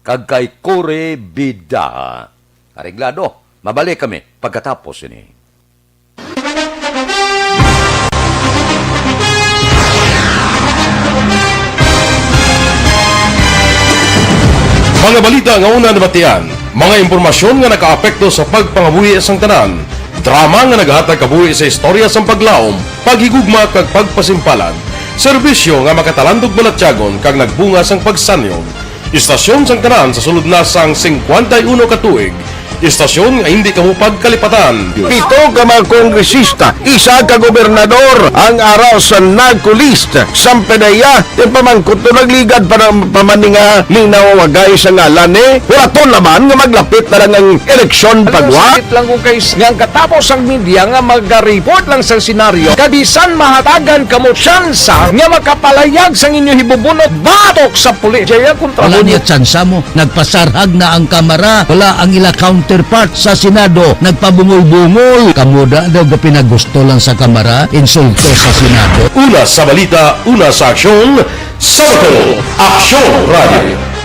kag kay Kore Bida. Areglado, mabalik kami pagkatapos ini. Mga balita nga una nabatian, mga impormasyon nga nakaapekto sa pagpangabuhi sang tanan, drama nga naghatag kabuhi sa istorya sang paglaom, paghigugma kag pagpasimpalan, serbisyo nga makatalandog balatyagon kag nagbunga sang pagsanyon, istasyon sang tanan sa sulod na sang 51 ka tuig, Istasyon nga hindi kamo pagkalipatan. Pito ka mga kongresista, isa ka gobernador ang araw sa nagkulist sa pedaya yung pamangkot to nagligad para pamaninga linaw wagay sa ngalan wala to naman nga maglapit na lang ang eleksyon pagwa. Sakit lang kung kays nga katapos ang media nga mag-report lang sa senaryo kabisan mahatagan kamo tsansa nga makapalayag sa inyo hibubunot batok sa pulis. Jaya kontra Wala niya tsansa mo. Nagpasarhag na ang kamara. Wala ang ila counterpart sa Senado. Nagpabungol-bungol. Kamuda daw ga pinagusto lang sa kamara. Insulto sa Senado. Una sa balita, una sa aksyon, SalangaNo, Aksyon Radio.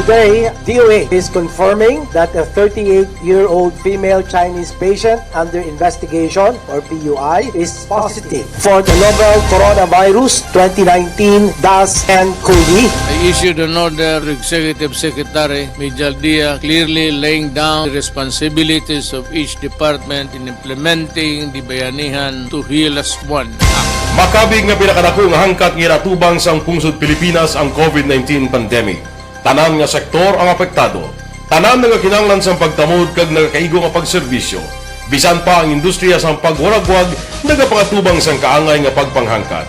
Today, DOA is confirming that a 38-year-old female Chinese patient under investigation, or PUI, is positive for the novel coronavirus 2019-10-CoV. I issued an order to Executive Secretary Major Dia clearly laying down the responsibilities of each department in implementing the Bayanihan to Heal as One Act. Makabig nga pinakadako nga hangkat nga iratubang sa pungsod Pilipinas ang COVID-19 pandemic. Tanan nga sektor ang apektado. Tanan nga kinahanglan sa pagtamod kag nagakaigo nga pagserbisyo. Bisan pa ang industriya sa pagwaragwag nagapangatubang sang kaangay nga pagpanghangkat.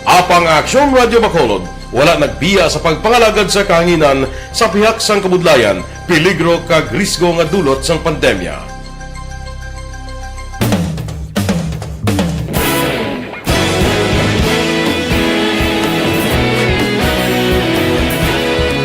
Apang Aksyon Radio Bacolod wala nagbiya sa pagpangalagad sa kahanginan sa pihak sang kabudlayan, peligro kag risgo nga dulot sang pandemya.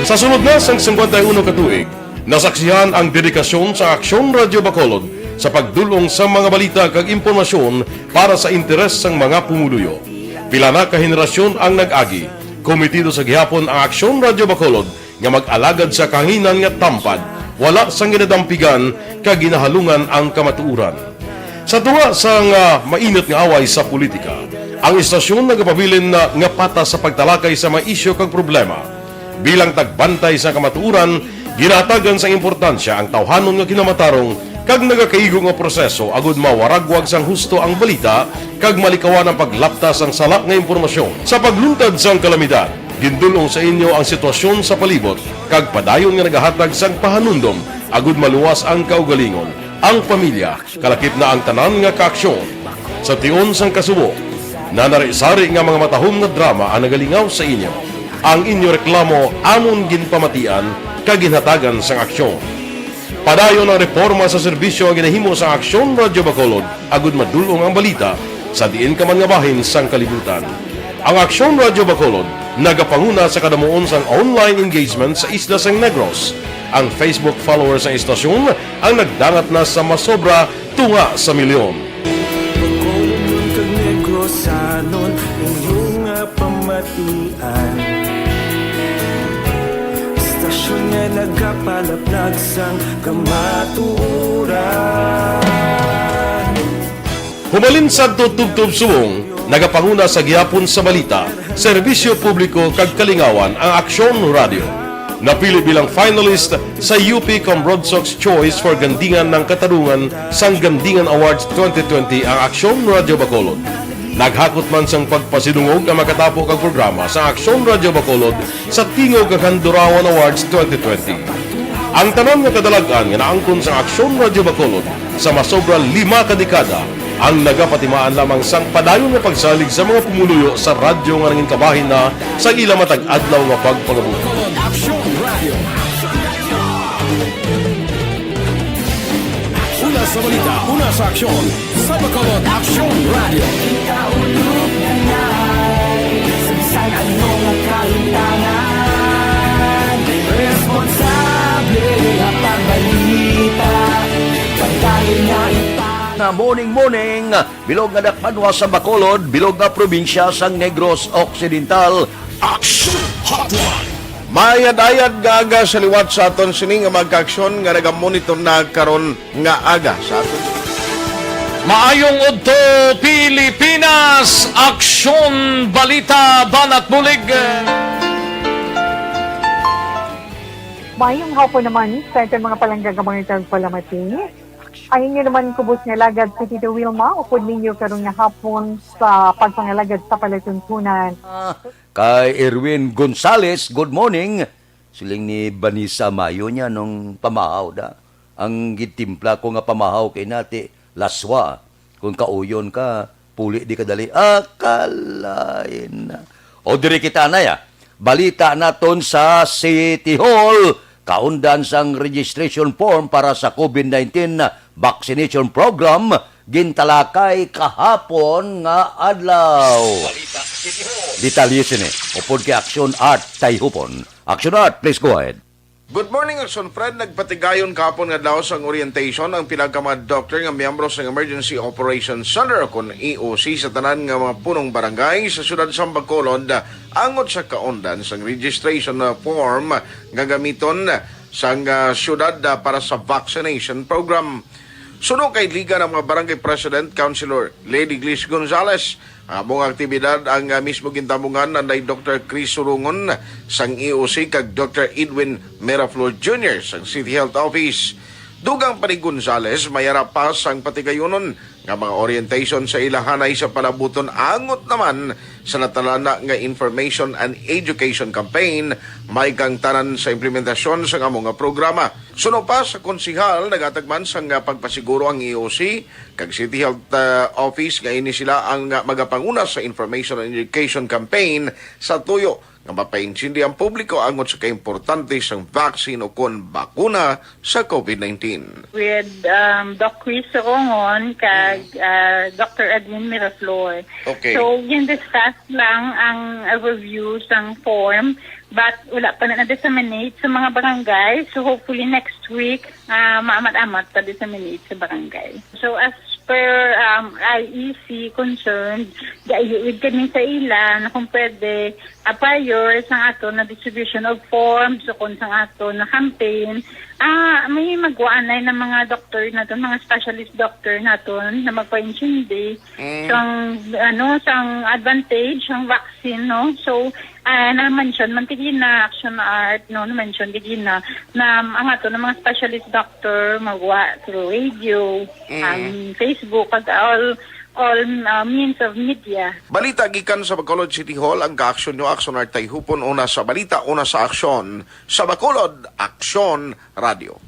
Sa sunod na sang 51 katuig, nasaksihan ang dedikasyon sa Aksyon Radio Bacolod sa pagdulong sa mga balita kag impormasyon para sa interes sang mga pumuluyo. Pila na ka henerasyon ang nag-agi, komitido sa gihapon ang Aksyon Radio Bacolod nga mag-alagad sa kahanginan nga tampad, wala sang ginadampigan kag ginahalungan ang kamatuuran. Sa tuwa sang mainit nga away sa politika, ang istasyon nagapabilin na nga patas sa pagtalakay sa mga isyu kag problema. Bilang tagbantay sa kamatuuran, ginatagan sa importansya ang tawhanon nga kinamatarong kag nagakaigo nga proseso agud mawaragwag sang husto ang balita kag malikawan ang paglapta sang sala nga impormasyon. Sa pagluntad sang kalamidad, gindulong sa inyo ang sitwasyon sa palibot kag padayon nga nagahatag sang pahanundom agud maluwas ang kaugalingon, ang pamilya, kalakip na ang tanan nga kaaksyon. Sa tion sang kasubo, nanari-sari nga mga matahom nga drama ang nagalingaw sa inyo. Ang inyo reklamo amon ginpamatian kaginhatagan sang aksyon. Padayon ang reforma sa serbisyo ang ginahimo sa Aksyon Radio Bacolod agud madulong ang balita sa diin ka man nga bahin sang kalibutan. Ang Aksyon Radio Bacolod nagapanguna sa kadamuon sang online engagement sa isla sang Negros. Ang Facebook followers sa istasyon ang nagdangat na sa masobra tunga sa milyon. Bacolod kag Negros anon inyong pamatian. Istasyon nga nagapalaplag sang kamatuuran. Humalin sa tutubtub suwong, nagapanguna sa gihapon sa balita, serbisyo publiko kag kalingawan ang Aksyon Radio. Napili bilang finalist sa UP Broadsox Choice for Gandingan ng Katarungan sang Gandingan Awards 2020 ang Aksyon Radio Bacolod. Naghakot man sang pagpasidungog ang makatapo kag programa sa Aksyon Radio Bacolod sa Tingog kag Handurawan Awards 2020. Ang tanan nga kadalagan nga naangkon sa Aksyon Radio Bacolod sa masobra 5 ka dekada ang nagapatimaan lamang sang padayon nga pagsalig sa mga pumuluyo sa radyo nga nangin kabahin na sa ila matag adlaw nga pagpangabuhi. Una sa balita, una sa aksyon, sa Bacolod Aksyon Radio. Ikaulog na na'y SalangaNo nga kaintanan. Responsable ang pagbalita, pagkain na Na morning, bilog nga dakpanwa sa Bacolod, bilog nga probinsya sang Negros Occidental. Action Hotline! Mayad-ayad nga aga sa liwat sa aton sining nga magka-aksyon nga nagamonitor na karon nga aga sa aton. Maayong udto Pilipinas, Aksyon Balita Banat Bulig. Mayong hapon naman sa itong mga palanggagamang itang palamati. Ayun nyo naman kubos nga lagad si Tito Wilma, upod ninyo karong nga hapon sa pagpangalagad sa palatuntunan. Kay Erwin Gonzales, good morning. siling ni Vanessa Mayo niya nung pamahaw da. Ang gitimpla ko nga pamahaw kay nati laswa. Kung kauyon ka, puli di kadali. Akalain na. O diri kita na ya. Balita naton sa City Hall. Kaundan sang registration form para sa COVID-19 vaccination program gintalakay kahapon nga adlaw. Detalye sini. Upod kay Aksyon Art Tayhupon. Aksyon Art, please go ahead. Good morning, Aksyon Fred. Nagpatigayon kahapon nga daw sang orientation ang pinagkamad doktor nga miyembro sa Emergency Operations Center kon EOC sa tanan nga mga punong barangay sa siyudad sa Bacolod angot sa kaundan sang registration form nga gamiton sang siyudad para sa vaccination program. Suno kay Liga ng mga Barangay President Councilor Lady Gliss Gonzales. Among aktibidad ang mismo gintamungan na Dr. Chris Surungon sang EOC kag Dr. Edwin Meraflor Jr. sang City Health Office. Dugang pa ni Gonzales, mayara pa sang patigayonon nga mga orientation sa ilahanay sa palabuton angot naman sa natalana nga information and education campaign may kang tanan sa implementasyon sa among nga programa. Suno pa sa konsihal nagatagman sang pagpasiguro ang EOC kag City Health Office nga ini sila ang magapanguna sa information and education campaign sa tuyo nga mapaintindi ang publiko angot sa kaimportante sang vaccine o kon bakuna sa COVID-19. With Doc Chris Rongon kag Dr. Edwin Miraflor. Okay. So, discuss lang ang overview sang form but wala pa na disseminate sa mga barangay. So, hopefully next week, maamat-amat pa disseminate sa barangay. So, as per IEC concerned, with kami sa ila na kung pwede prior sa ato na distribution of forms o kung sa ato na campaign, may magwaanay ng mga doktor naton, mga specialist doctor naton na magpa-intindi sang advantage ang vaccine, no? So, na-mention man tigina Aksyon Art, no, na-mention tigina na ang ato ng mga specialist doctor magwa through radio, Facebook, at all means of media. Balita gikan sa Bacolod City Hall ang ka-aksyon nyo Aksyon Art Tayhupon, una sa balita, una sa aksyon. Sa Bacolod, Aksyon Radio.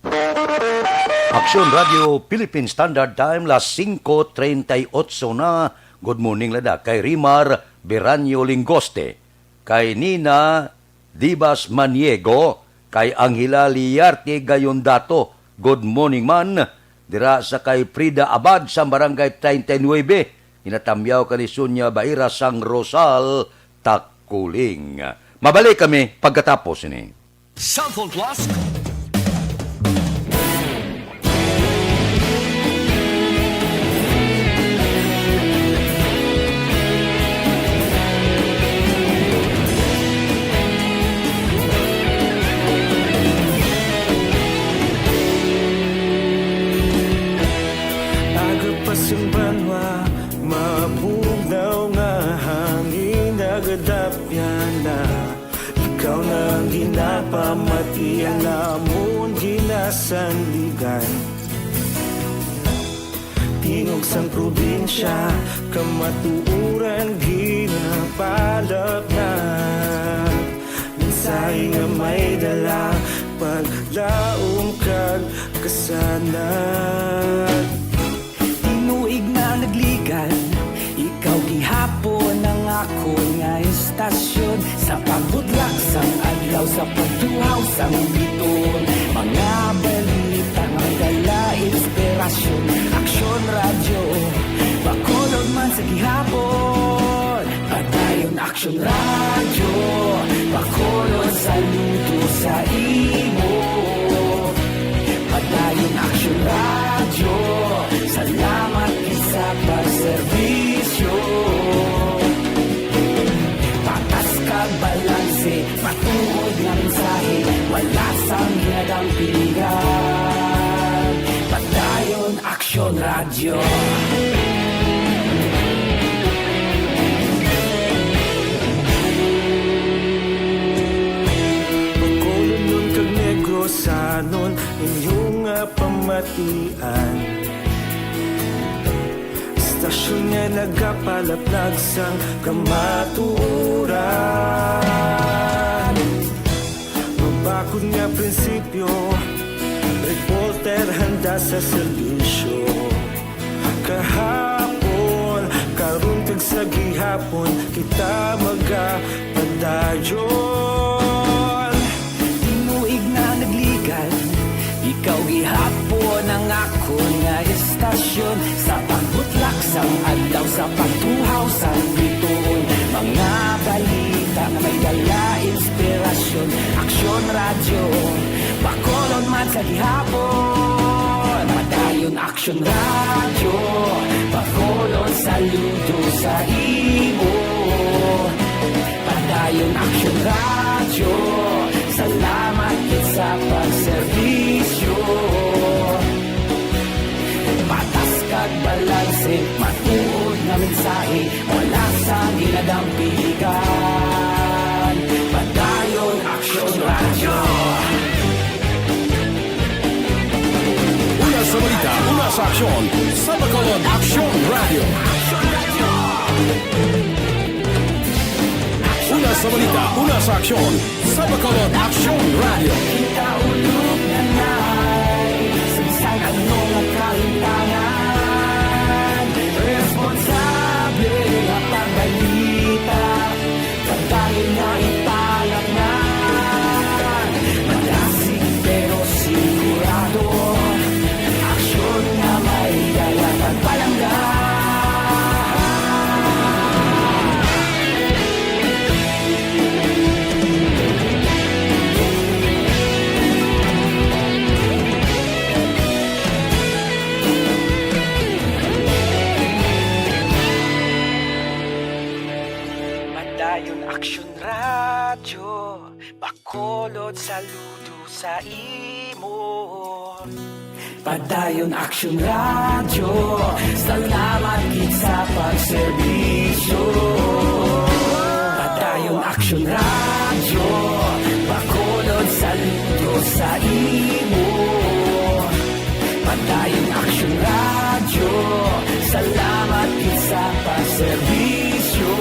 Aksyon Radio, Philippine Standard Time, las 5:38 na. Good morning lada kay Rimar Beranyo Lingoste, kay Nina Dibas Maniego, kay Angela Liarte Gayondato. Good morning man. Dira sa kay Frida Abad sa Barangay 39, inatamyaw ka ni Sunya Baira sang Rosal, Takuling. Mabalik kami pagkatapos ini. Cellphone Plus. Banwa, mabugnaw nga hangin nagadapyan na ikaw nang ginapamatian namon ginasandigan. Tingog sang probinsya, kamatuuran ginapalap na minsay nga may dala paglaom kag kasanan. Nagligan, ikaw gihapon ang ako nga istasyon sa pagbutlak sang adlaw sa pagduhaw sang biton, mga balita nga dala inspirasyon. Aksyon Radio, Bacolod man sa gihapon, padayon Aksyon Radio, Bacolod saludo sa imo, padayon Aksyon Radio, salamat sa pagserbisyo. Patas kag balanse, patuod ng mensahe, wala sang hinagang pilihan. Padayon Aksyon Radio. Bacolod nun kag Negrosanon, inyong pamatian. Stasyon nga nagapalaplag sang kamaturan. Bakod nga prinsipyo, reporter handa sa serbisyo. Kahapon, karong kag sa gihapon, kita magapadayon. Tinuig na nagligan, ikaw gihapon ang ako nga istasyon. Sa pagbutlak sang adlaw, sa pagtuhaw sang bituon, mga balita na may dala inspirasyon. Aksyon radyo, Bacolod man sa gihapon. Padayon Aksyon radyo, Bacolod saludo sa imo. Padayon Aksyon radyo, salamat kit sa pagserbisyo. Patas kag balanse, matuod na mensahe, wala sa ginadampigan. Padayon Aksyon radyo. Una sa balita, una sa aksyon, sa Bacolod Aksyon Radio. Una sa balita, una sa aksyon, sa Bacolod Aksyon Radio. Kaulog na na'y sabisan ano nga kalintangan. Responsable nga pagbalita, pagdayon nga ipalak na. Malasig pero sigurado, aksyon nga may dala pagpalangga. Padayon Aksyon radyo, Bacolod saludo sa imo. Padayon Aksyon radyo, salamat kit sa pagserbisyo. Padayon Aksyon radyo, Bacolod saludo sa imo. Padayon Aksyon radyo, salamat kit sa pagserbisyo.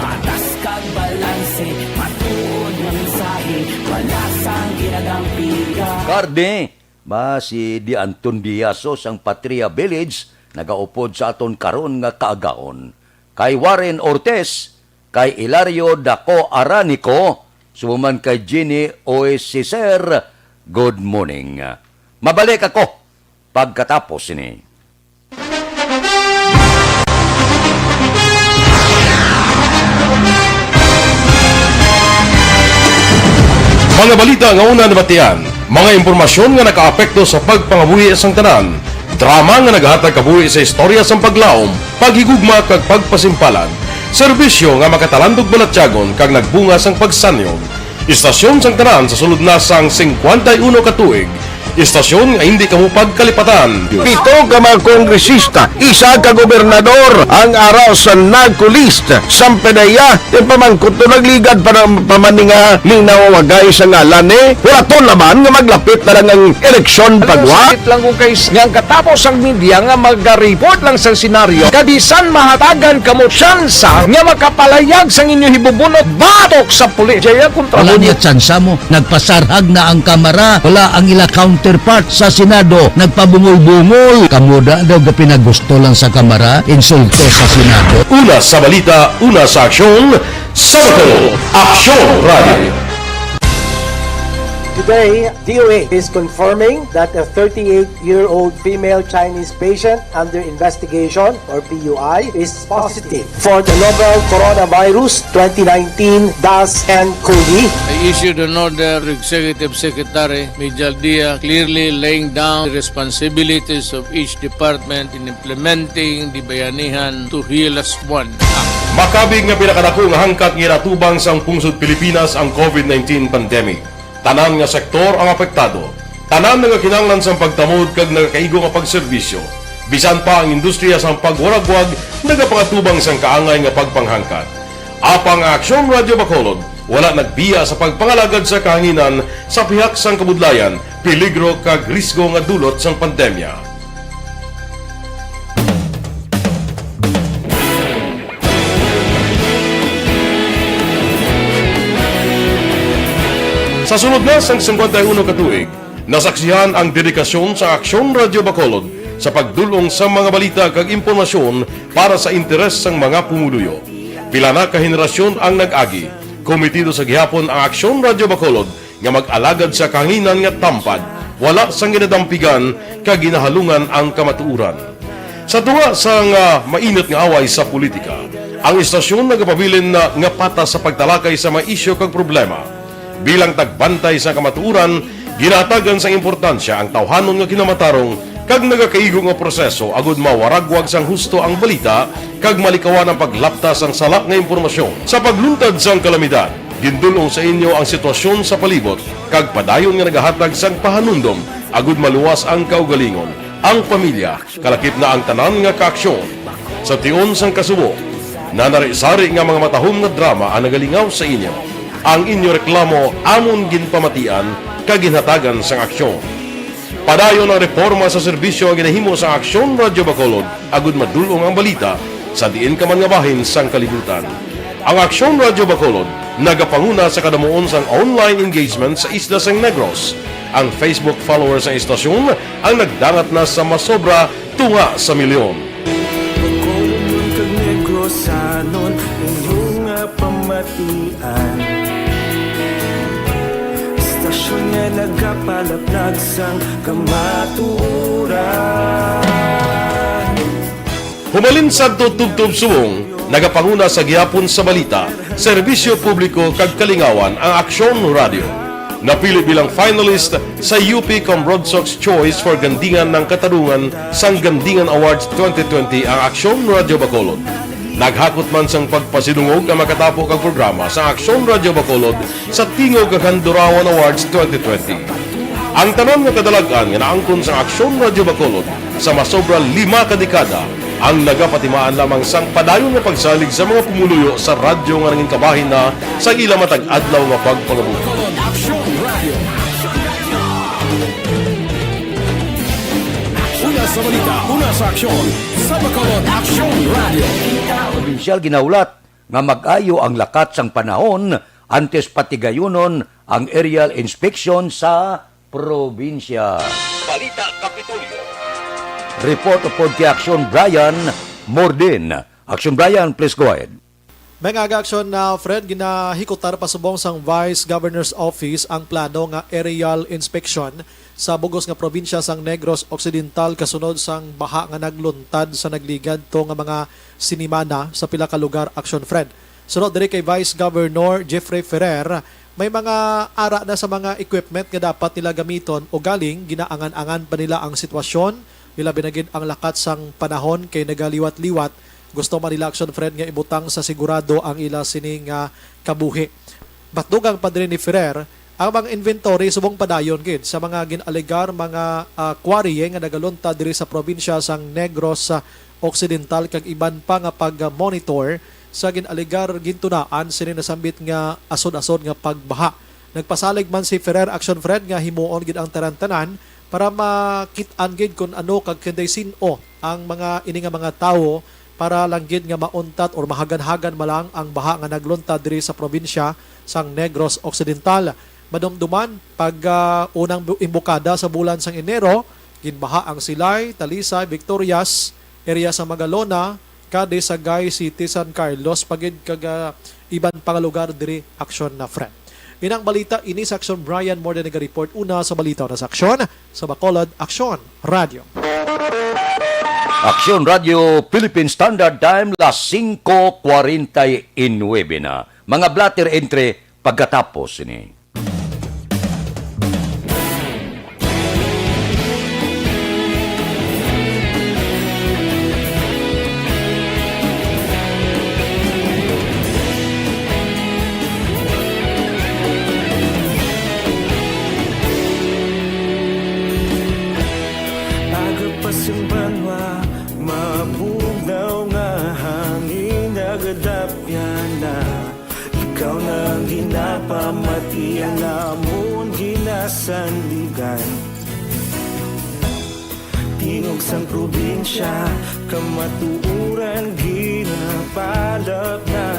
Patas kag balanse, matuod na mensahe, wala sang ginadampigan. Karne, ba si Di Anton Diasos ang Patria Village nagaupod sa aton karon nga kaagaon. Kay Warren Ortez, kay Hilario Daco Aranico, sumuman kay Jenny Oesiser, good morning. Mabalik ako pagkatapos ini. Mga balita nga una nabatian, mga impormasyon nga nakaapekto sa pagpangabuhi sang tanan, drama nga naghatag kabuhi sa istorya sang paglaom, paghigugma kag pagpasimpalan, serbisyo nga makatalandog balatyagon kag nagbunga sang pagsanyog, istasyon sang tanan sa sulod na sang 51 katuig, istasyon nga hindi kamupag kalipatan. 7 ka mga kongresista, 1 ka gobernador ang araw sa nagkulist sa pedaya yung pamangkot to nagligad para pamaninga linaw wagay sa ngalan wala to naman nga maglapit na lang ang eleksyon pagwa. Sakit lang kung kayo nga katapos ang media nga mag-report lang sa senaryo kabisan mahatagan kamo tsansa nga makapalayag sa inyo hibubunot batok sa pulis. Jaya kontra Wala niya tsansa mo. Nagpasarhag na ang kamara. Wala ang ila counterpart sa Senado. Nagpabungol-bungol. Kamuda daw ga pinagusto lang sa kamara. Insulto sa Senado. Una sa balita, una sa aksyon, sa Bacolod Aksyon Radio. Today, DOA is confirming that a 38-year-old female Chinese patient under investigation, or PUI, is positive for the novel coronavirus 2019-nCoV. I issued an order to Executive Secretary Major Dia clearly laying down the responsibilities of each department in implementing the Bayanihan to Heal as One Act. Makabig nga pinakadako nga hangkat nga natubang sang pungsod Pilipinas ang COVID-19 pandemic. Tanan nga sektor ang apektado. Tanan nga kinahanglan sang pagtamod kag nagakaigo nga pagserbisyo. Bisan pa ang industriya sang pagwaragwag nagapangatubang sang kaangay nga pagpanghangkat. Apang Aksyon Radio Bacolod wala nagbiya sa pagpangalagad sa kahanginan sa pihak sang kabudlayan, peligro kag risgo nga dulot sang pandemya. Sa sunod na sang 51 katuig, nasaksihan ang dedikasyon sa Aksyon Radio Bacolod sa pagdulong sa mga balita kag impormasyon para sa interes sang mga pumuluyo. Pila na ka henerasyon ang nag-agi. Komitido sa gihapon ang Aksyon Radio Bacolod nga mag-alagad sa kanginan nga tampad, wala sang ginadampigan kag ginahalungan ang kamatuuran. Sa tuwa sa mainit nga away sa politika, ang istasyon nagapabilin na nga pata sa pagtalakay sa mga isyu kag problema. Bilang tagbantay sa kamatuuran, ginatagan sa importansya ang tawhanon nga kinamatarong kag nagakaigo nga proseso agud mawaragwag sang husto ang balita kag malikawan ang paglaptas ang sala nga impormasyon. Sa pagluntad sang kalamidad, gindulong sa inyo ang sitwasyon sa palibot kag padayon nga nagahatag sang pahanundom agud maluwas ang kaugalingon, ang pamilya, kalakip na ang tanan nga kaaksyon. Sa tion sang kasubo, nanari-sari nga mga matahom nga drama ang nagalingaw sa inyo. Ang inyo reklamo amon ginpamatian kag ginhatagan sang aksyon. Padayon ang reforma sa serbisyo ang ginahimo sa Aksyon Radio Bacolod agud madulong ang balita sa diin ka man nga bahin sang kalibutan. Ang Aksyon Radio Bacolod nagapanguna sa kadamuon sang online engagement sa isla sang Negros. Ang Facebook followers sa istasyon ang nagdangat na sa masobra tunga sa milyon. Bacolod kag Negros anon inyong pamatian. Istasyon nga nagapalaplag sang kamaturan. Humalin sa tutubtub suwong, nagapanguna sa gihapon sa balita, serbisyo publiko kag kalingawan ang Aksyon Radio. Napili bilang finalist sa UP Comrodsox Choice for Gandingan ng Katarungan sang Gandingan Awards 2020 ang Aksyon Radio Bacolod. Naghakot man sang pagpasinungog ang makatapo kang programa sa Aksyon Radio Bacolod sa Tingog kag Handurawan Awards 2020. Ang tanon nga kadalagan nga naangkon sa Aksyon Radio Bacolod sa masobra 5 ka dekada ang nagapatimaan lamang sang padayon nga pagsalig sa mga pumuluyo sa radyo nga nanging kabahin na sa ila matag adlaw nga pagpangabuhi. Una sa balita, una sa aksyon, sa Bacolod Aksyon Radio. Probinsyal ginaulat nga mag-ayo ang lakat sang panahon antes patigayunon ang aerial inspection sa probinsya. Balita Kapitolyo. Report upod kay Aksyon Brian Mordin. Aksyon Brian, please go ahead. May aga-aksyon na Fred, ginahikutar pasubong sang Vice Governor's Office ang plano nga aerial inspection sa bugos nga probinsya sang Negros Occidental kasunod sang baha nga nagluntad sa nagligad to nga mga sinimana sa pila ka lugar. Aksyon Fred. Sunod diri kay Vice Governor Jeffrey Ferrer, may mga ara na sa mga equipment nga dapat nila gamiton o galing ginaangan-angan pa nila ang sitwasyon nila binagid ang lakat sang panahon kay nagaliwat-liwat. Gusto man nila Aksyon Fred nga ibutang sa sigurado ang ila sining kabuhi. Batdugang pa din ni Ferrer ang mga inventory subong padayon gid sa mga ginalegar mga quarry nga nagaluntad diri sa probinsya sang Negros Occidental kag iban pa nga pag-monitor sa ginalegar gintunaan sini nasambit nga asod-asod nga pagbaha. Nagpasalig man si Ferrer Aksyon Fred nga himuon gid ang tanan-tanan para makit-an gid kung ano kag kanday sino ang mga ini nga mga tawo para lang gid nga mauntat or mahagan-hagan malang ang baha nga nagluntad diri sa probinsya sang Negros Occidental. Madumduman pag unang imbukada sa bulan sang Enero, ginbaha ang Silay, Talisay, Victorias, area sa Magalona, kade sa Gay City, San Carlos, pagid kag iban pang lugar diri Aksyon na Fred. Inang balita ini sa Aksyon Brian more than report una sa balita na sa Aksyon sa Bacolod Aksyon Radio. Aksyon Radio Philippine Standard Time las 5:49 na. Mga blatter entre pagkatapos ini. Simbanwa, mabugaw nga hangin nagadapyan na. Ikaw nang ginapamatian namon ginasandigan. Tingog sang probinsya, kamatuuran ginapalap na.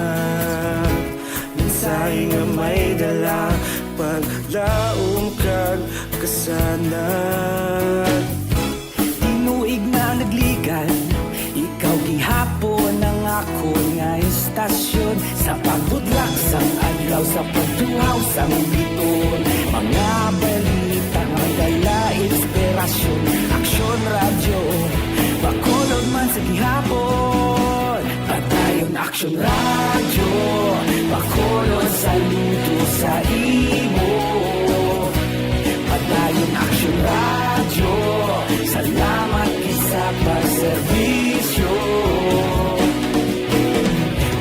Minsay nga may dala pa paglaom kag kasanan. Tinuig na nagligan, ikaw gihapon ang ako nga istasyon. Sa pagbudlak sang adlaw, sa pagduhaw sang biton, mga balita nga dala inspirasyon. Aksyon radyo, Bacolod man sa gihapon. Padayon Aksyon radyo, Bacolod saludo sa imo. Padayon Aksyon radyo, salamat sa pagserbisyo.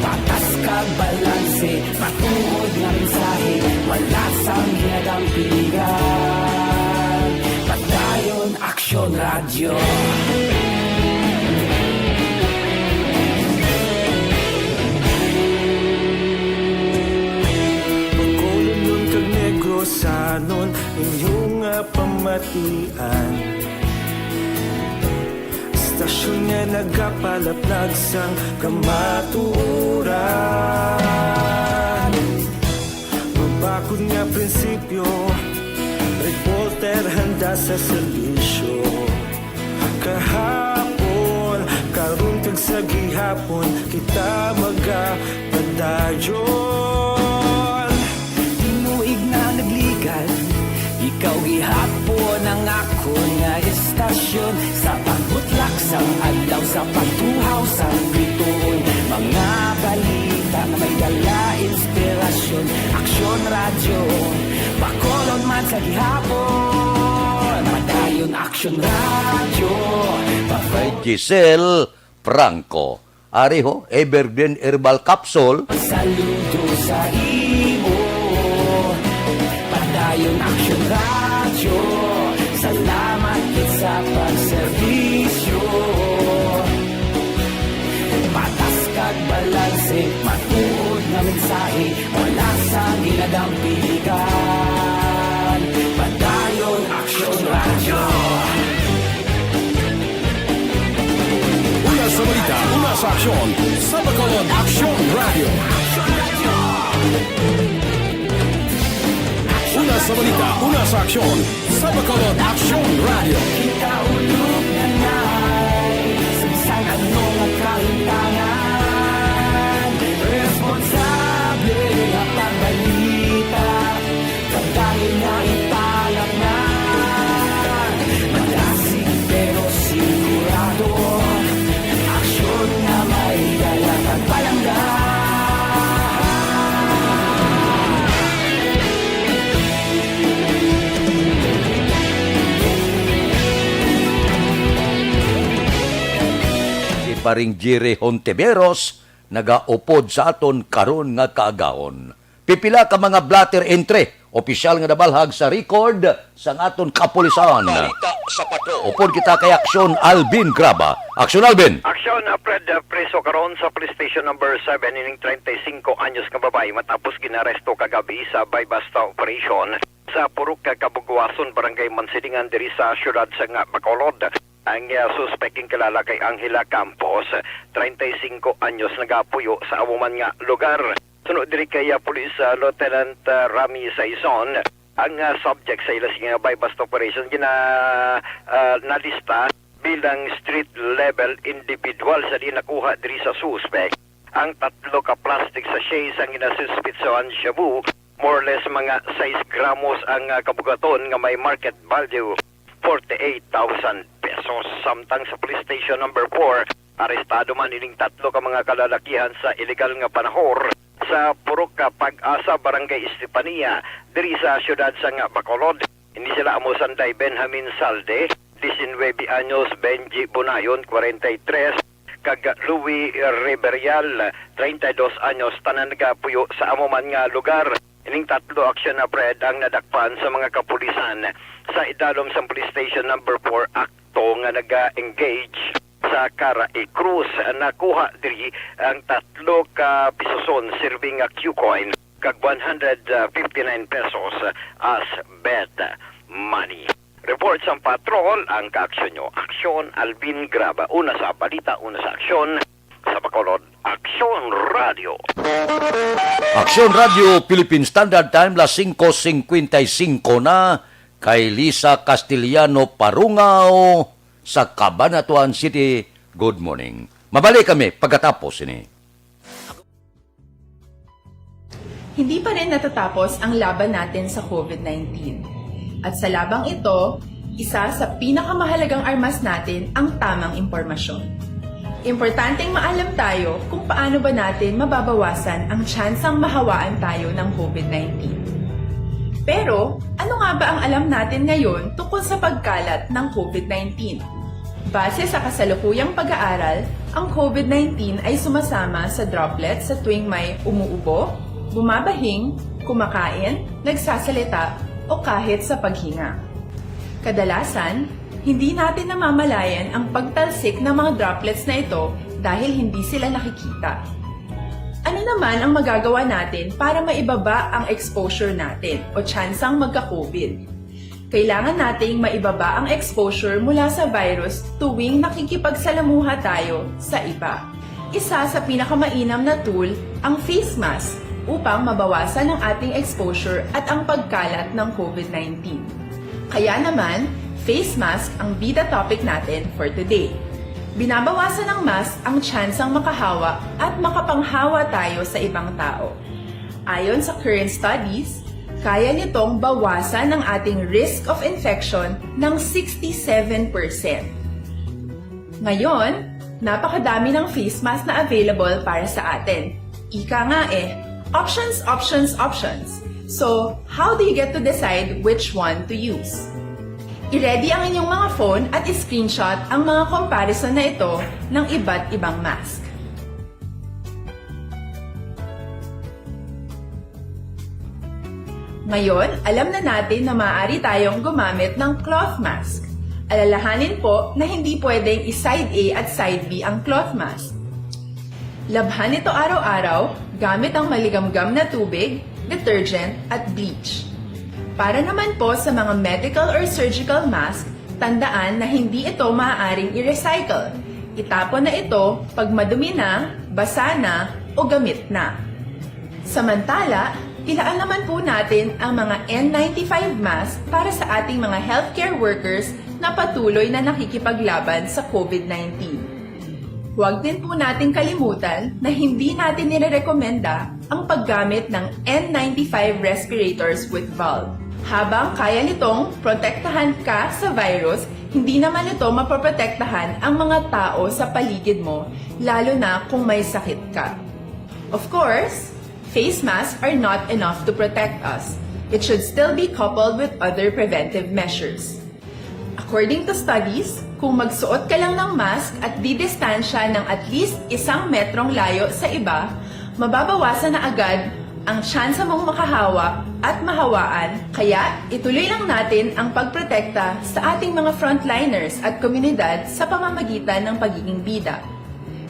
Patas kag balanse, patuod nga mensahe, wala sang hinadang pilihan. Padayon Aksyon radyo. Bacolod nun kag Negrosanon, inyong pamatian. Stasyon nga nagapalaplag sang kamatuoran. Mabakod nga prinsipyo, reporter handa sa serbisyo. Kahapon, karon kag sa gihapon, kita magapadayon. Tinuig na nagligan, ikaw gihapon ang ako nga istasyon. Sa pagbutlak sang adlaw, sa pagtuhaw sang biton, mga balita na may dala inspirasyon. Aksyon radyo, Bacolod man sa gihapon. Padayon Aksyon radyo, Kay Giselle Franco. Ari ho, Evergreen Herbal Capsule. saludo sa imo. Padayon Aksyon radyo, salamat sa pagserbisyo. Patas kag balanse, matuod na mensahe, wala sa ginadang piligan. Padayon Aksyon radyo. Una sa balita, una sa aksyon, sa Bacolod Aksyon Radio. Una sa balita, una sa aksyon, sa Bacolod Aksyon Radio. Kita ulog na na'y Samsang anong kahintangan. Responsable ang pagbalita, pagdahil na italak na. Malasig pero sigurado, aksyon na may dala pagpalangga. Paring Jire Hontiveros nagaupod sa aton karon nga kaagahon. Pipila ka mga blatter entry, opisyal nga nabalhag sa record sang aton kapulisan. Upod kita kay Aksyon Alvin Graba. Aksyon Alvin. Aksyon, Fred, preso karon sa police station number 7 ining 35 anyos nga babae matapos ginaresto kagabi sa buy-basta operation sa Purok Kabugwason, Barangay Mansidingan diri sa syudad sa Bacolod. Ang suspeking kilala kay Angela Campos, 35 anyos, nagapuyo sa amuman nga lugar. Sunod diri kay Police Lieutenant Rami Saison, ang subject sa ilas nga buy-bust operation nalista bilang street level individual sa di nakuha diri sa suspect. Ang 3 ka plastic sachets ang inasuspitsohan shabu, more or less mga 6 gramos ang kabugaton nga may market value 48,000 pesos. Samtang sa police station number 4, arestado man ining 3 ka mga kalalakihan sa illegal nga panahor sa Purok Pag-asa, Barangay Estepania, diri sa syudad sa Bacolod. Hindi sila amusanday Benjamin Salde, 19 anyos, Benji Bunayon, 43, kag Louis Riverial, 32 anyos, tanan nagapuyo sa amuman nga lugar. Ining 3 aksyon na Fred ang nadakpan sa mga kapulisan sa idalom sa police station number 4 akto nga naga-engage sa Cara-E Cruz. Nakuha diri ang 3 ka pisoson serving Q-coin kag 159 pesos as bet money. Report sa patrol ang kaaksyon nyo. Aksyon Alvin Graba. Una sa balita, una sa aksyon. Sa Bacolod, Aksyon Radio. Aksyon Radio, Philippine Standard Time, las 5:55 na, kay Lisa Castellano Parungaw sa Cabanatuan City. Good morning. Mabalik kami pagkatapos ini. Hindi pa rin natatapos ang laban natin sa COVID-19. At sa labang ito, isa sa pinakamahalagang armas natin ang tamang impormasyon. Importanteng maalam tayo kung paano ba natin mababawasan ang tsansang mahawaan tayo ng COVID-19. Pero, ano nga ba ang alam natin ngayon tungkol sa pagkalat ng COVID-19? Base sa kasalukuyang pag-aaral, ang COVID-19 ay sumasama sa droplets sa tuwing may umuubo, bumabahing, kumakain, nagsasalita, o kahit sa paghinga. Kadalasan, hindi natin namamalayan ang pagtalsik ng mga droplets na ito dahil hindi sila nakikita. Ano naman ang magagawa natin para maibaba ang exposure natin o tsansang magka-COVID? Kailangan nating maibaba ang exposure mula sa virus tuwing nakikipagsalamuha tayo sa iba. Isa sa pinakamainam na tool ang face mask upang mabawasan ang ating exposure at ang pagkalat ng COVID-19. Kaya naman, face mask ang bida topic natin for today. Binabawasan ng mask ang tsansang makahawa at makapanghawa tayo sa ibang tao. Ayon sa current studies, kaya nitong bawasan ang ating risk of infection ng 67%. Ngayon, napakadami ng face mask na available para sa atin. Ika nga options, options, options. So, how do you get to decide which one to use? I-ready ang inyong mga phone at i-screenshot ang mga comparison na ito ng iba't ibang mask. Ngayon, alam na natin na maaari tayong gumamit ng cloth mask. Alalahanin po na hindi pwedeng i-side A at side B ang cloth mask. Labhan ito araw-araw gamit ang maligamgam na tubig, detergent at bleach. Para naman po sa mga medical or surgical mask, tandaan na hindi ito maaaring i-recycle. Itapon na ito pag madumi na, basa na, o gamit na. Samantala, ilaan naman po natin ang mga N95 mask para sa ating mga healthcare workers na patuloy na nakikipaglaban sa COVID-19. Huwag din po nating kalimutan na hindi natin nirerekomenda ang paggamit ng N95 respirators with valve. Habang kaya nitong protektahan ka sa virus, hindi naman ito mapoprotektahan ang mga tao sa paligid mo, lalo na kung may sakit ka. Of course, face masks are not enough to protect us. It should still be coupled with other preventive measures. According to studies, kung magsuot ka lang ng mask at didistansya ng at least 1 metrong layo sa iba, mababawasan na agad ang tsansa mong makahawa at mahawaan, kaya ituloy lang natin ang pagprotekta sa ating mga frontliners at komunidad sa pamamagitan ng pagiging bida.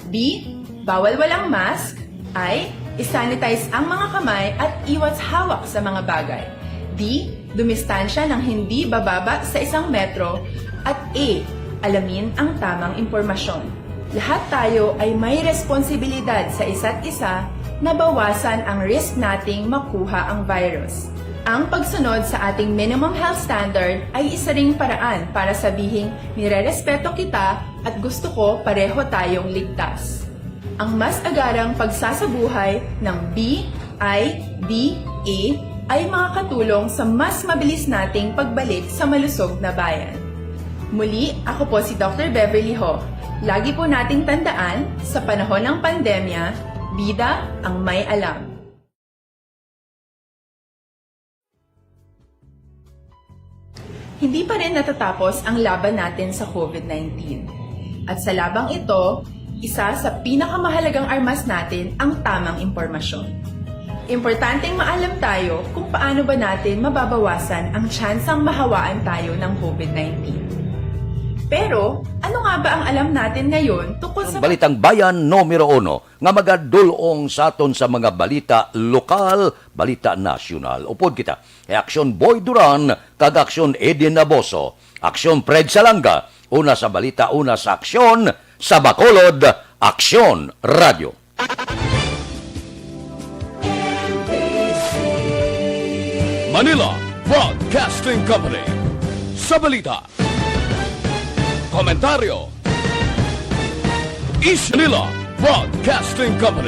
B. Bawal walang mask. I. Isanitize ang mga kamay at iwas hawak sa mga bagay. D. Dumistansya ng hindi bababa sa 1 metro. At A. Alamin ang tamang impormasyon. Lahat tayo ay may responsibilidad sa isa't isa na bawasan ang risk nating makuha ang virus. Ang pagsunod sa ating minimum health standard ay isa ring paraan para sabihing nirerespeto kita at gusto ko pareho tayong ligtas. Ang mas agarang pagsasabuhay ng BIDA ay makakatulong sa mas mabilis nating pagbalik sa malusog na bayan. Muli, ako po si Dr. Beverly Ho. Lagi po nating tandaan, sa panahon ng pandemya, bida ang may alam. Hindi pa rin natatapos ang laban natin sa COVID-19. At sa labang ito, isa sa pinakamahalagang armas natin ang tamang impormasyon. Importanteng maalam tayo kung paano ba natin mababawasan ang tsansang mahawaan tayo ng COVID-19. Pero, ano nga ba ang alam natin ngayon tungkol sa Balitang Bayan numero 1 nga magadulong sa aton sa mga balita lokal, balita nasyonal. Upod kita, Aksyon Boy Duran, kag Aksyon Edin Naboso, Aksyon Fred Salanga, una sa balita, una sa aksyon, sa Bacolod, Aksyon Radio. Manila Broadcasting Company. Sa balita, komentaryo, Manila Broadcasting Company.